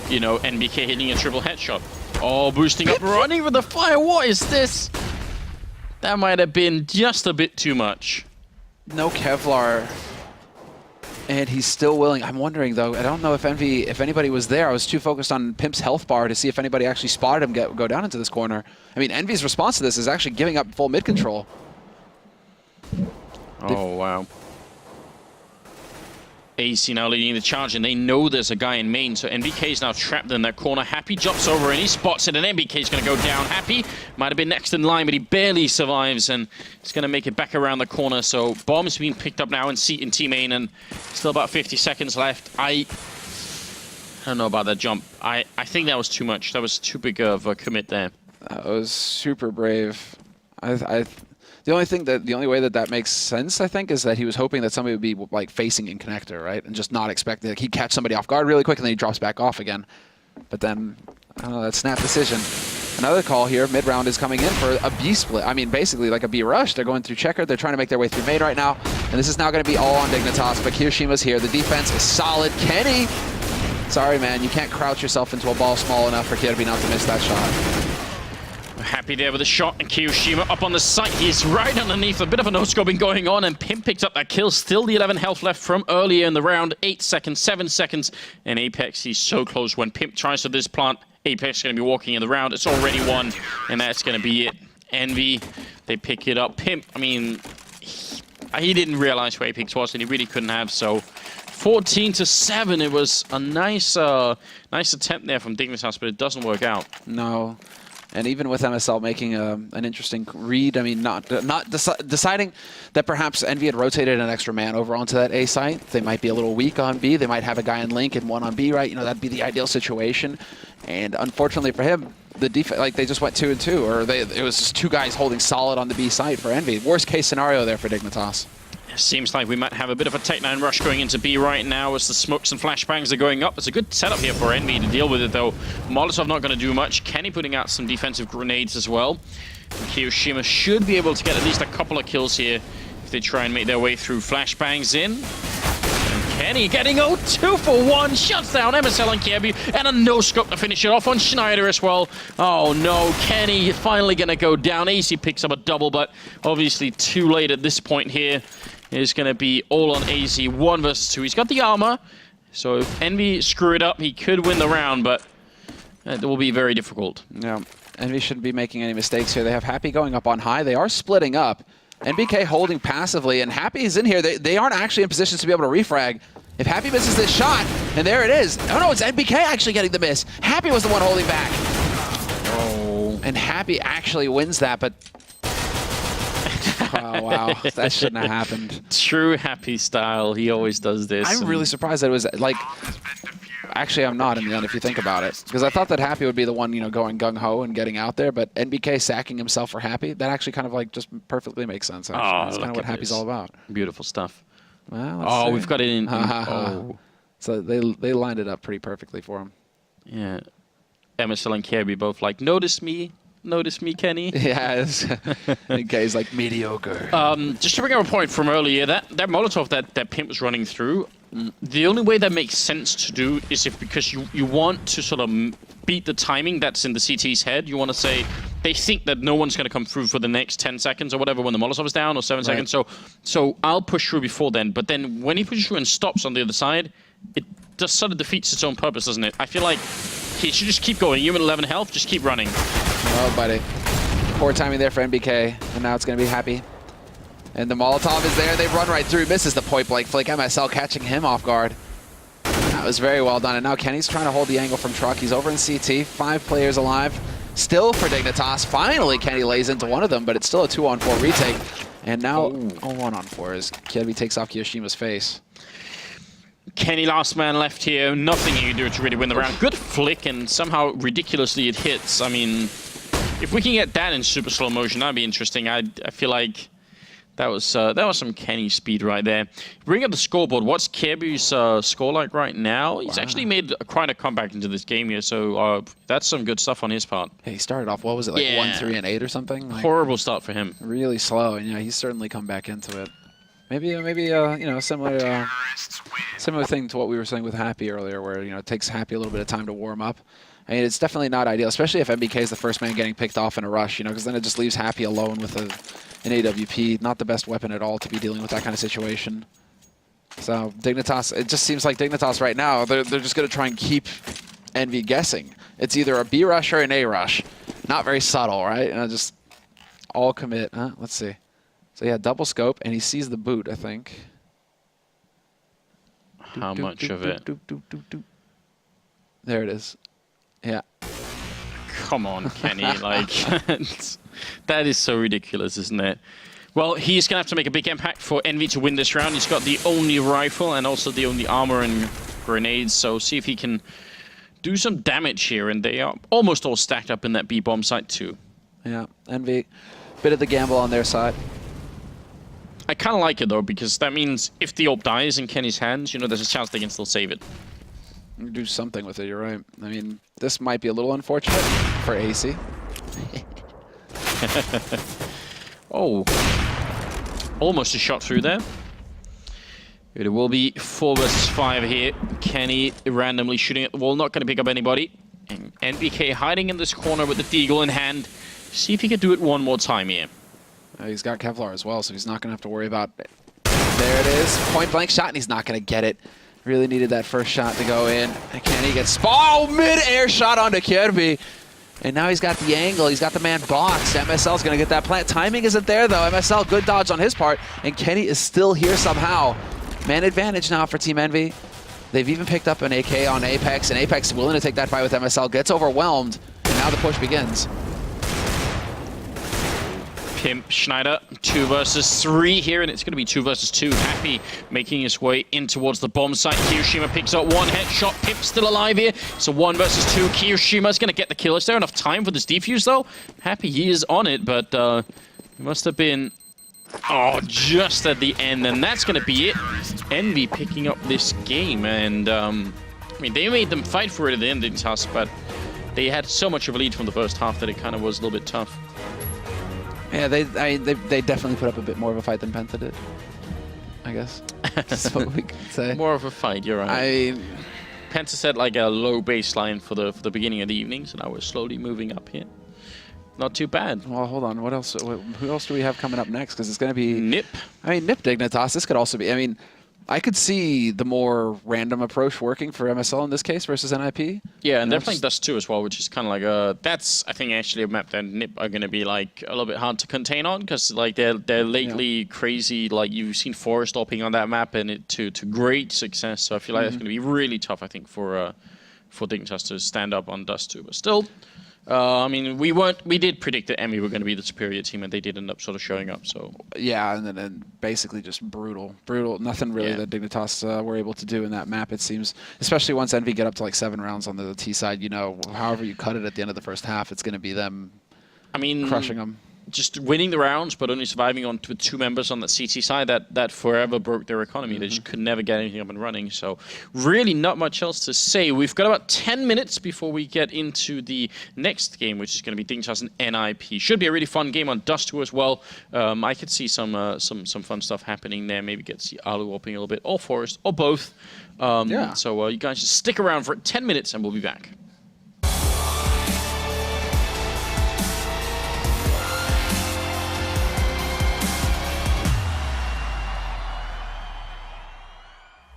you know, NBK hitting a triple headshot. Oh, boosting up, running with the fire. What is this? That might have been just a bit too much. No Kevlar. And he's still willing. I'm wondering, though, I don't know if anybody was there. I was too focused on Pimp's health bar to see if anybody actually spotted him go down into this corner. I mean, Envy's response to this is actually giving up full mid control. Oh, wow. AC now leading the charge, and they know there's a guy in main, so NBK is now trapped in that corner. Happy jumps over and he spots it, and NBK is going to go down. Happy might have been next in line, but he barely survives, and he's going to make it back around the corner. So bomb's being picked up now in team main, and still about 50 seconds left. I don't know about that jump. I think that was too much. That was too big of a commit there. That was super brave. The only way that makes sense, I think, is that he was hoping that somebody would be like facing in connector, right, and just not expecting like, he'd catch somebody off guard really quick and then he drops back off again. But then, I don't know, that snap decision. Another call here, mid round is coming in for a B split. I mean, basically like a B rush. They're going through checker. They're trying to make their way through main right now, and this is now going to be all on Dignitas. But Kiroshima's here. The defense is solid. Kenny, sorry man, you can't crouch yourself into a ball small enough for Kirby not to miss that shot. Happy there with a shot, and Kiyoshima up on the site. He's right underneath, a bit of a no-scoping going on, and Pimp picks up that kill. Still the 11 health left from earlier in the round. 8 seconds, 7 seconds, and Apex, he's so close. When Pimp tries to this plant, Apex is going to be walking in the round. It's already won, and that's going to be it. Envy, they pick it up. Pimp, I mean, he didn't realize where Apex was, and he really couldn't have, so 14-7. It was a nice attempt there from Dignitas, but it doesn't work out. No. And even with MSL making an interesting read, I mean, not deciding that perhaps Envy had rotated an extra man over onto that A site. They might be a little weak on B. They might have a guy in Link and one on B, right? You know, that'd be the ideal situation. And unfortunately for him, the defense, like they just went 2 and 2, or it was just 2 guys holding solid on the B site for Envy. Worst case scenario there for Dignitas. Seems like we might have a bit of a Tech-9 rush going into B right now as the smokes and flashbangs are going up. It's a good setup here for Envy to deal with it, though. Molotov not going to do much. Kenny putting out some defensive grenades as well. And Kiyoshima should be able to get at least a couple of kills here if they try and make their way through. Flashbangs in. And Kenny getting 2 for 1. Shuts down MSL and Kirby. And a no-scope to finish it off on Schneider as well. Oh no, Kenny finally going to go down. AC picks up a double, but obviously too late at this point here. Is going to be all on AZ, 1 versus 2. He's got the armor, so if Envy screw it up, he could win the round, but it will be very difficult. Yeah, Envy shouldn't be making any mistakes here. They have Happy going up on high. They are splitting up. NBK holding passively, and Happy is in here. They aren't actually in positions to be able to refrag. If Happy misses this shot, and there it is. Oh no, it's NBK actually getting the miss. Happy was the one holding back. Oh. And Happy actually wins that, but oh, wow. That shouldn't have happened. True Happy style. He always does this. I'm really surprised that it was like... Actually, I'm not in the end if you think about it. Because I thought that Happy would be the one, you know, going gung-ho and getting out there. But NBK sacking himself for Happy, that actually kind of like just perfectly makes sense. Actually. Oh, that's kind of what Happy's all about. Beautiful stuff. Well, we've got it in. Oh. So they lined it up pretty perfectly for him. Yeah. MSL and Kirby both like, notice me, Kenny. Yes. NBK's like mediocre. Just to bring up a point from earlier, that Molotov that Pimp was running through, the only way that makes sense to do is because you want to sort of beat the timing that's in the CT's head. You want to say they think that no one's going to come through for the next 10 seconds or whatever when the Molotov is down, or 7 seconds. So I'll push through before then. But then when he pushes through and stops on the other side, it just sort of defeats its own purpose, doesn't it? I feel like he should just keep going. You're at 11 health, just keep running. Oh, buddy. Poor timing there for NBK, and now it's going to be Happy. And the Molotov is there. They run right through. Misses the point blank flick. MSL catching him off guard. That was very well done. And now Kenny's trying to hold the angle from Truck. He's over in CT. 5 players alive. Still for Dignitas. Finally, Kenny lays into one of them, but it's still a 2-on-4 retake. And now a 1-on-4 as Kirby takes off Kiyoshima's face. Kenny last man left here. Nothing he can do to really win the round. Good flick, and somehow ridiculously it hits. I mean, if we can get that in super slow motion, that'd be interesting. I feel like that was some Kenny speed right there. Bring up the scoreboard. What's Kirby's score like right now? He's actually made quite a comeback into this game here, so that's some good stuff on his part. Hey, he started off, what was it, like 1, 3, and 8 or something? Like, horrible start for him. Really slow, and yeah, he's certainly come back into it. Maybe you know, similar thing to what we were saying with Happy earlier, where you know it takes Happy a little bit of time to warm up. I mean, it's definitely not ideal, especially if MBK is the first man getting picked off in a rush, you know, because then it just leaves Happy alone with an AWP. Not the best weapon at all to be dealing with that kind of situation. So Dignitas, it just seems like Dignitas right now, they're just going to try and keep EnVy guessing. It's either a B rush or an A rush. Not very subtle, right? And just all commit. Let's see. So yeah, double scope, and he sees the boot, I think. How much of it? There it is. Yeah. Come on, Kenny. Like, that is so ridiculous, isn't it? Well, he's going to have to make a big impact for EnVy to win this round. He's got the only rifle and also the only armor and grenades, so see if he can do some damage here. And they are almost all stacked up in that B bomb site too. Yeah, EnVy, bit of the gamble on their side. I kind of like it though, because that means if the AWP dies in Kenny's hands, you know, there's a chance they can still save it. Do something with it, you're right. I mean, this might be a little unfortunate for AC. Oh, almost a shot through there. It will be 4 versus 5 here. Kenny randomly shooting at the wall, not going to pick up anybody. And NBK hiding in this corner with the deagle in hand. See if he can do it one more time here. He's got Kevlar as well, so he's not going to have to worry about it. There it is. Point blank shot, and he's not going to get it. Really needed that first shot to go in. And Kenny gets mid-air shot onto Kirby. And now he's got the angle. He's got the man boxed. MSL's going to get that plant. Timing isn't there, though. MSL, good dodge on his part. And Kenny is still here somehow. Man advantage now for Team EnVy. They've even picked up an AK on Apex, and Apex is willing to take that fight with MSL. Gets overwhelmed, and now the push begins. Pimp Schneider, 2 versus 3 here, and it's going to be 2 versus 2. Happy making his way in towards the bomb site. Kiyoshima picks up 1 headshot. Pimp still alive here. So 1 versus 2. Kiyoshima's going to get the kill. Is there enough time for this defuse, though? Happy, he is on it, but it must have been... Oh, just at the end, and that's going to be it. EnVy picking up this game, and I mean, they made them fight for it at the end, Dignitas, but they had so much of a lead from the first half that it kind of was a little bit tough. Yeah, they definitely put up a bit more of a fight than Penta did, I guess. That's what we could say. More of a fight, you're right. Penta set like a low baseline for the beginning of the evening, so now we're slowly moving up here. Not too bad. Well, hold on. What else? Who else do we have coming up next? Because it's going to be... Nip. I mean, Nip Dignitas. This could also be... I mean, I could see the more random approach working for MSL in this case versus NIP. Yeah, and they're playing Dust 2 as well, which is kind of like that's, I think, actually a map that Nip are going to be like a little bit hard to contain on, because like they're lately crazy. Like you've seen Forest stopping on that map and it to great success. So I feel like it's going to be really tough, I think, for Dignitas to stand up on Dust 2. But still... I mean, we did predict that EnVy were going to be the superior team, and they did end up sort of showing up. So yeah, and then basically just brutal. Nothing really that Dignitas were able to do in that map, it seems. Especially once EnVy get up to like 7 rounds on the T side, you know, however you cut it at the end of the first half, it's going to be them. I mean, crushing them. Just winning the rounds, but only surviving on with 2 members on the CT side, that forever broke their economy. They just could never get anything up and running. So really not much else to say. We've got about 10 minutes before we get into the next game, which is going to be Dignitas and NIP. Should be a really fun game on Dust 2 as well. I could see some fun stuff happening there. Maybe get to see Alu warping a little bit, or Forest, or both. So you guys just stick around for 10 minutes and we'll be back.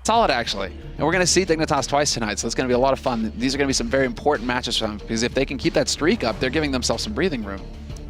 Solid, actually. And we're going to see Dignitas twice tonight, so it's going to be a lot of fun. These are going to be some very important matches for them, because if they can keep that streak up, they're giving themselves some breathing room.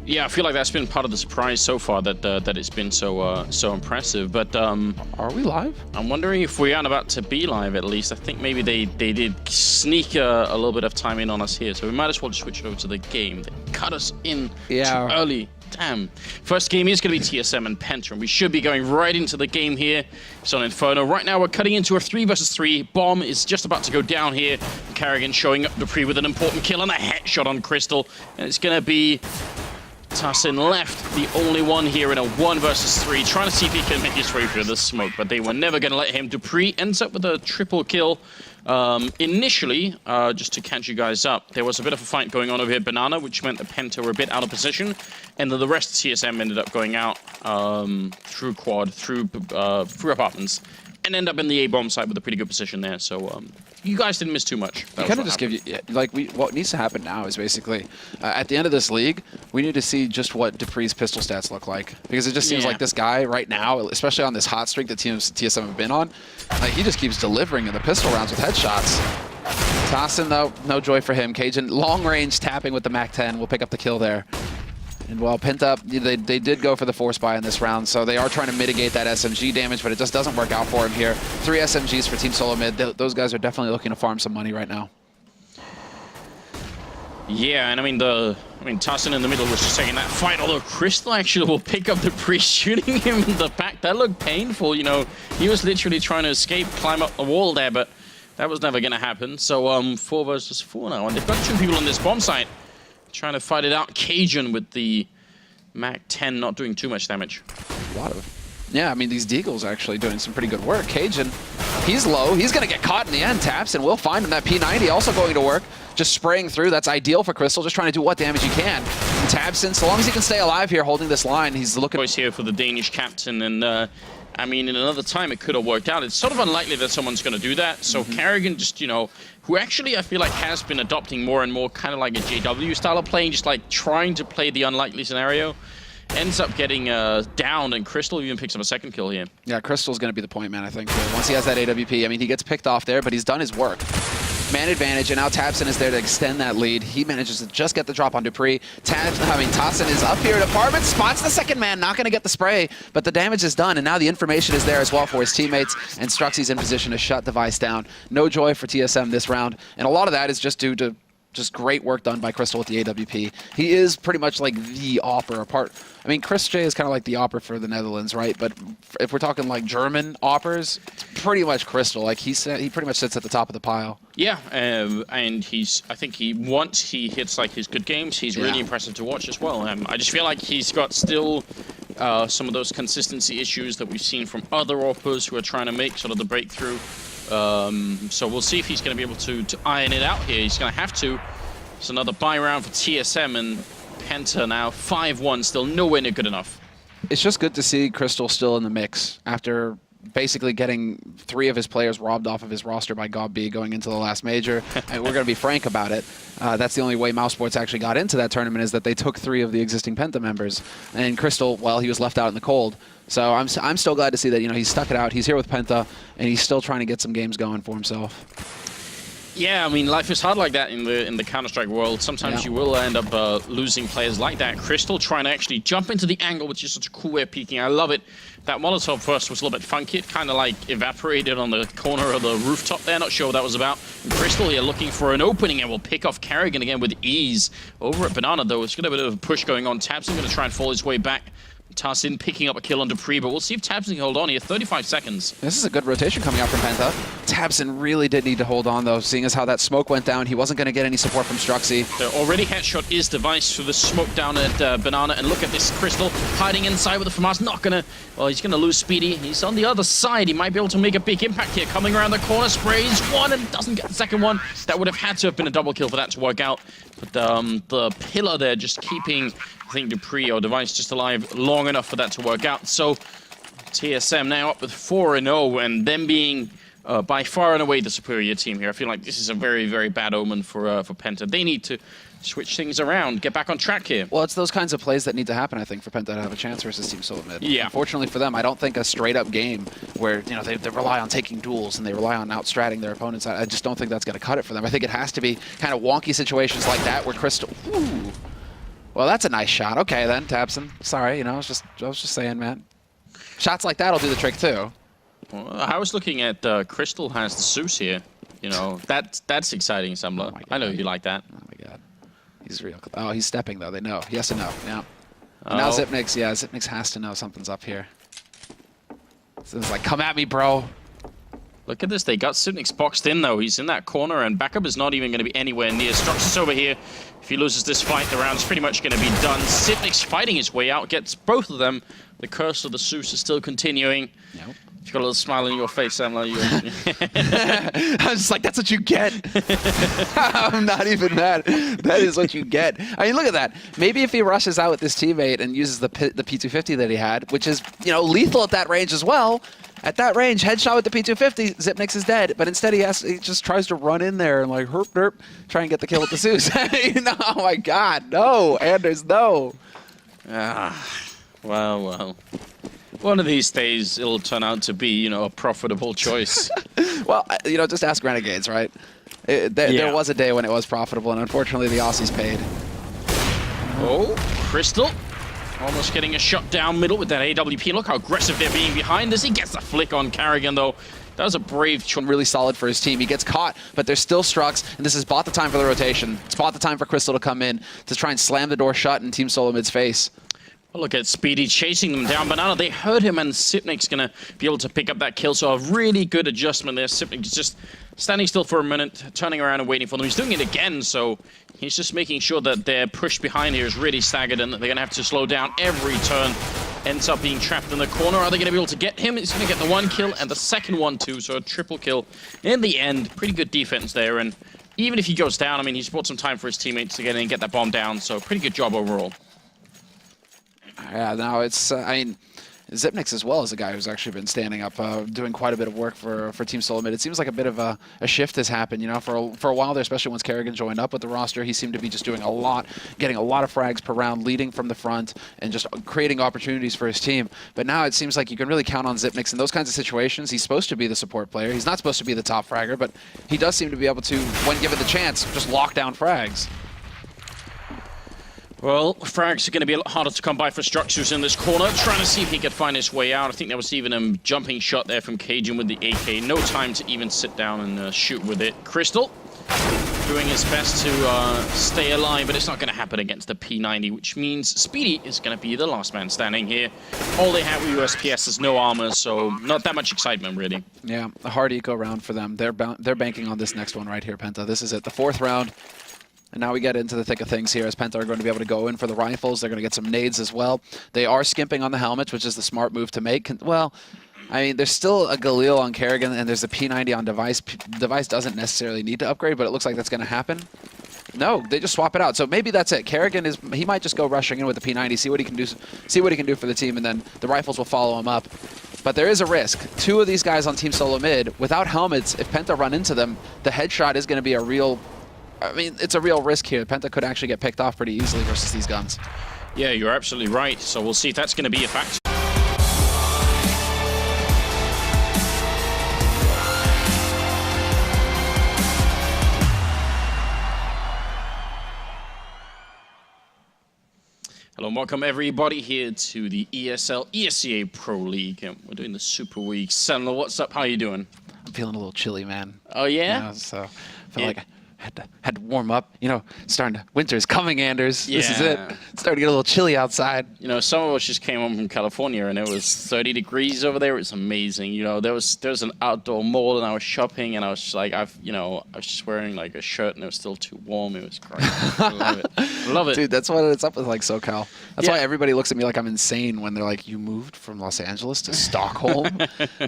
Yeah, I feel like that's been part of the surprise so far, that it's been so impressive. But are we live? I'm wondering if we aren't about to be live at least. I think maybe they did sneak a little bit of time in on us here, so we might as well just switch it over to the game. They cut us in too early. Damn. First game is going to be TSM and Penta, and we should be going right into the game here. It's on Inferno. Right now, we're cutting into a 3 versus 3. Bomb is just about to go down here. Carrigan showing up Dupree with an important kill and a headshot on Crystal. And it's going to be Tassin left, the only one here in a 1 versus 3, trying to see if he can make his way through the smoke, but they were never going to let him. Dupree ends up with a triple kill. Initially, just to catch you guys up, there was a bit of a fight going on over here at Banana, which meant that Penta were a bit out of position, and then the rest of TSM ended up going out through quad, through apartments, and end up in the A-bomb site with a pretty good position there. So you guys didn't miss too much. We kind of just give you, like, what needs to happen now is basically, at the end of this league, we need to see just what dupree's pistol stats look like. Because it just seems like this guy right now, especially on this hot streak that TSM have been on, like, he just keeps delivering in the pistol rounds with headshots. Tossin, though, no joy for him. Cajun, long range tapping with the MAC-10 will pick up the kill there. And while Penta, they did go for the force buy in this round, so they are trying to mitigate that SMG damage, but it just doesn't work out for him here. 3 SMGs for Team Solo Mid. Those guys are definitely looking to farm some money right now. Yeah, and I mean, Tossin in the middle was just taking that fight, although Crystal actually will pick up the priest, shooting him in the back. That looked painful, you know. He was literally trying to escape, climb up the wall there, but that was never going to happen. So 4 versus 4 now, and they've got 2 people on this bomb site trying to fight it out. Cajun with the MAC-10 not doing too much damage. A lot of. Yeah, I mean, these Deagles are actually doing some pretty good work. Cajun, he's low. He's going to get caught in the end. Taps, and we'll find him. That P90 also going to work. Just spraying through. That's ideal for Crystal. Just trying to do what damage he can. And Tabson, so long as he can stay alive here holding this line, he's looking... Voice here for the Danish captain, and I mean, in another time, it could have worked out. It's sort of unlikely that someone's going to do that. So Carrigan just, you know, who actually I feel like has been adopting more and more kind of like a JW style of playing, just like trying to play the unlikely scenario, ends up getting down, and Crystal even picks up a second kill here. Yeah, Crystal's going to be the point man, I think. Once he has that AWP, I mean, he gets picked off there, but he's done his work. Man advantage, and now Tabson is there to extend that lead. He manages to just get the drop on dupreeh. Tossin is up here at apartment, spots the second man, not going to get the spray, but the damage is done, and now the information is there as well for his teammates, and Struxy's in position to shut Device down. No joy for TSM this round, and a lot of that is just due to just great work done by Crystal with the AWP. He is pretty much like the Opper apart. I mean, Chris J is kind of like the Opper for the Netherlands, right? But if we're talking like German Oppers, it's pretty much Crystal. Like he pretty much sits at the top of the pile. Yeah, and I think once he hits like his good games, he's really impressive to watch as well. I just feel like he's got still some of those consistency issues that we've seen from other Oppers who are trying to make sort of the breakthrough. So we'll see if he's going to be able to iron it out here. He's going to have to. It's another buy round for TSM, and Penta now 5-1, still nowhere near good enough. It's just good to see Crystal still in the mix after basically getting 3 of his players robbed off of his roster by GobB going into the last major. And we're going to be frank about it. That's the only way Mousesports actually got into that tournament, is that they took 3 of the existing Penta members. And Crystal, well, he was left out in the cold. So I'm still glad to see that, you know, he's stuck it out. He's here with Penta, and he's still trying to get some games going for himself. Yeah, I mean, life is hard like that in the Counter-Strike world. Sometimes you will end up losing players like that. Crystal trying to actually jump into the angle, which is such a cool way of peeking. I love it. That Molotov first was a little bit funky. It kind of like evaporated on the corner of the rooftop there. Not sure what that was about. And Crystal here looking for an opening, and will pick off Carrigan again with ease. Over at Banana, though, it's got a bit of a push going on. Tabson going to try and fall his way back. Tossin picking up a kill on dupreeh, but we'll see if Tabson can hold on here. 35 seconds. This is a good rotation coming out from Penta. Tabson really did need to hold on, though, seeing as how that smoke went down. He wasn't going to get any support from Struxy. The already headshot is Device for the smoke down at Banana, and look at this Crystal hiding inside with the FAMAS. Not going to... Well, he's going to lose Speedy. He's on the other side. He might be able to make a big impact here. Coming around the corner, sprays one and doesn't get the second one. That would have had to have been a double kill for that to work out. But the pillar there just keeping, I think, dupreeh or Device just alive long enough for that to work out. So TSM now up with 4-0, and them being by far and away the superior team here. I feel like this is a very, very bad omen for Penta. They need to switch things around, get back on track here. Well, it's those kinds of plays that need to happen, I think, for Penta to have a chance versus Team Solo Mid. Yeah. Unfortunately for them, I don't think a straight-up game where, you know, they rely on taking duels and they rely on outstratting their opponents. I just don't think that's going to cut it for them. I think it has to be kind of wonky situations like that where Crystal... Ooh. Well, that's a nice shot. Okay, then, Tabson. Sorry, you know, I was just saying, man. Shots like that'll do the trick, too. Well, I was looking at Crystal has the Zeus here. You know, that's exciting, Sumler. Oh, I know you like that. Oh, my God. He's real. Oh, he's stepping, though. They know. He has to know. Yeah. Now Zipnix, yeah, Zipnix has to know something's up here. So it's like, come at me, bro. Look at this. They got Zipnix boxed in, though. He's in that corner, and backup is not even going to be anywhere near. Strux's over here. If he loses this fight, the round's pretty much going to be done. Zipnix fighting his way out, gets both of them. The curse of the Zeus is still continuing. Nope. You've got a little smile on your face, Sam. Like I was just like, that's what you get. I'm not even mad. That is what you get. I mean, look at that. Maybe if he rushes out with his teammate and uses the P250 that he had, which is, you know, lethal at that range as well. At that range, headshot with the P250, Xyp9x is dead. But instead, he just tries to run in there and like herp derp, try and get the kill with the Zeus. Oh my God, no, Anders, no. Well. One of these days, it'll turn out to be, you know, a profitable choice. Well, you know, just ask Renegades, right? There was a day when it was profitable, and unfortunately, the Aussies paid. Oh, Crystal. Almost getting a shot down middle with that AWP. Look how aggressive they're being behind this. He gets the flick on Carrigan, though. That was a brave choice. Really solid for his team. He gets caught, but there's still Strux, and this is bought the time for the rotation. It's bought the time for Crystal to come in to try and slam the door shut in Team Solo Mid's face. Well, look at Speedy chasing them down. Banana, they heard him, and Xyp9x's going to be able to pick up that kill. So a really good adjustment there. Xyp9x is just standing still for a minute, turning around and waiting for them. He's doing it again, so he's just making sure that their push behind here is really staggered and that they're going to have to slow down every turn. Ends up being trapped in the corner. Are they going to be able to get him? He's going to get the one kill and the second one too, so a triple kill in the end. Pretty good defense there, and even if he goes down, I mean, he's bought some time for his teammates to get in and get that bomb down, so pretty good job overall. Yeah, no, it's, I mean, Xyp9x as well is a guy who's actually been standing up, doing quite a bit of work for Team Solo Mid. It seems like a bit of a shift has happened, you know, for a while there, especially once Carrigan joined up with the roster. He seemed to be just doing a lot, getting a lot of frags per round, leading from the front, and just creating opportunities for his team. But now it seems like you can really count on Xyp9x in those kinds of situations. He's supposed to be the support player. He's not supposed to be the top fragger, but he does seem to be able to, when given the chance, just lock down frags. Well, frags are going to be a lot harder to come by for Structures in this corner, trying to see if he could find his way out. I think there was even a jumping shot there from Cajun with the AK. No time to even sit down and shoot with it. Crystal doing his best to stay alive, but it's not going to happen against the P90, which means Speedy is going to be the last man standing here. All they have with USPS is no armor, so not that much excitement, really. Yeah, a hard eco round for them. They're banking on this next one right here, Penta. This is it, the fourth round. And now we get into the thick of things here as Penta are going to be able to go in for the rifles. They're going to get some nades as well. They are skimping on the helmets, which is the smart move to make. Well, I mean, there's still a Galil on Carrigan, and there's a P90 on Device. Device doesn't necessarily need to upgrade, but it looks like that's going to happen. No, they just swap it out. So maybe that's it. Carrigan he might just go rushing in with the P90, see what he can do for the team, and then the rifles will follow him up. But there is a risk. Two of these guys on Team Solo Mid, without helmets, if Penta run into them, the headshot is going to be a real... I mean, it's a real risk here. Penta could actually get picked off pretty easily versus these guns. Yeah, you're absolutely right. So we'll see if that's going to be a factor. Hello and welcome everybody here to the ESL ESEA Pro League. And we're doing the Super Week. Sentinel, what's up? How are you doing? I'm feeling a little chilly, man. Oh, yeah? You know, so I feel like... Had to warm up, you know, winter's coming, Anders. Yeah. This is it. It's starting to get a little chilly outside. You know, some of us just came home from California and it was 30 degrees over there. It's amazing. You know, there was an outdoor mall and I was shopping and I was just like, I was just wearing like a shirt and it was still too warm. It was great. I love it. I love it. Dude, that's what it's up with like SoCal. That's why everybody looks at me like I'm insane when they're like, you moved from Los Angeles to Stockholm?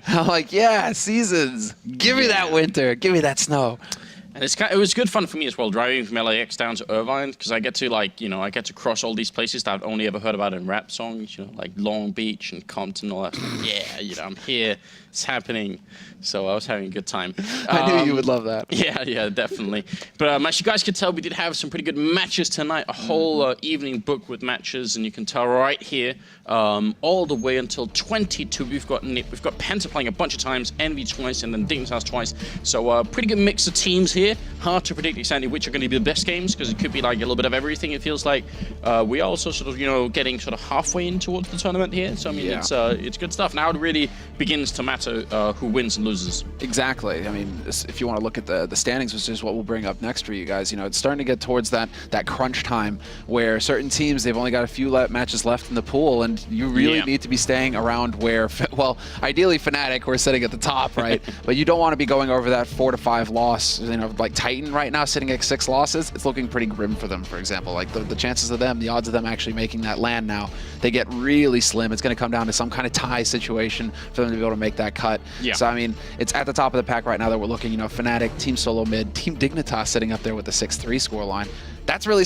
I'm like, yeah, seasons. Give me that winter. Give me that snow. And it was good fun for me as well, driving from LAX down to Irvine, because I get to cross all these places that I've only ever heard about in rap songs, you know, like Long Beach and Compton, all that stuff. Yeah, you know, I'm here, it's happening. So I was having a good time. I knew you would love that. Yeah, definitely. But as you guys could tell, we did have some pretty good matches tonight, a whole evening booked with matches, and you can tell right here, all the way until 22, we've got Penta playing a bunch of times, Envy twice, and then Dignitas twice. So pretty good mix of teams here. Hard to predict exactly which are going to be the best games, because it could be like a little bit of everything, it feels like. We are also sort of, you know, getting sort of halfway in towards the tournament here. So, I mean, it's good stuff. Now it really begins to matter who wins and loses. Exactly. I mean, if you want to look at the standings, which is what we'll bring up next for you guys, you know, it's starting to get towards that crunch time where certain teams, they've only got a few matches left in the pool, and you really need to be staying around where, well, ideally Fnatic, we're sitting at the top, right? But you don't want to be going over that 4 to 5 loss, you know, have like Titan right now sitting at 6 losses. It's looking pretty grim for them, for example. Like the chances of them, the odds of them actually making that land now, they get really slim. It's going to come down to some kind of tie situation for them to be able to make that cut. Yeah. So I mean, it's at the top of the pack right now that we're looking, you know, Fnatic, Team Solo mid, Team Dignitas sitting up there with the 6-3 scoreline. That's really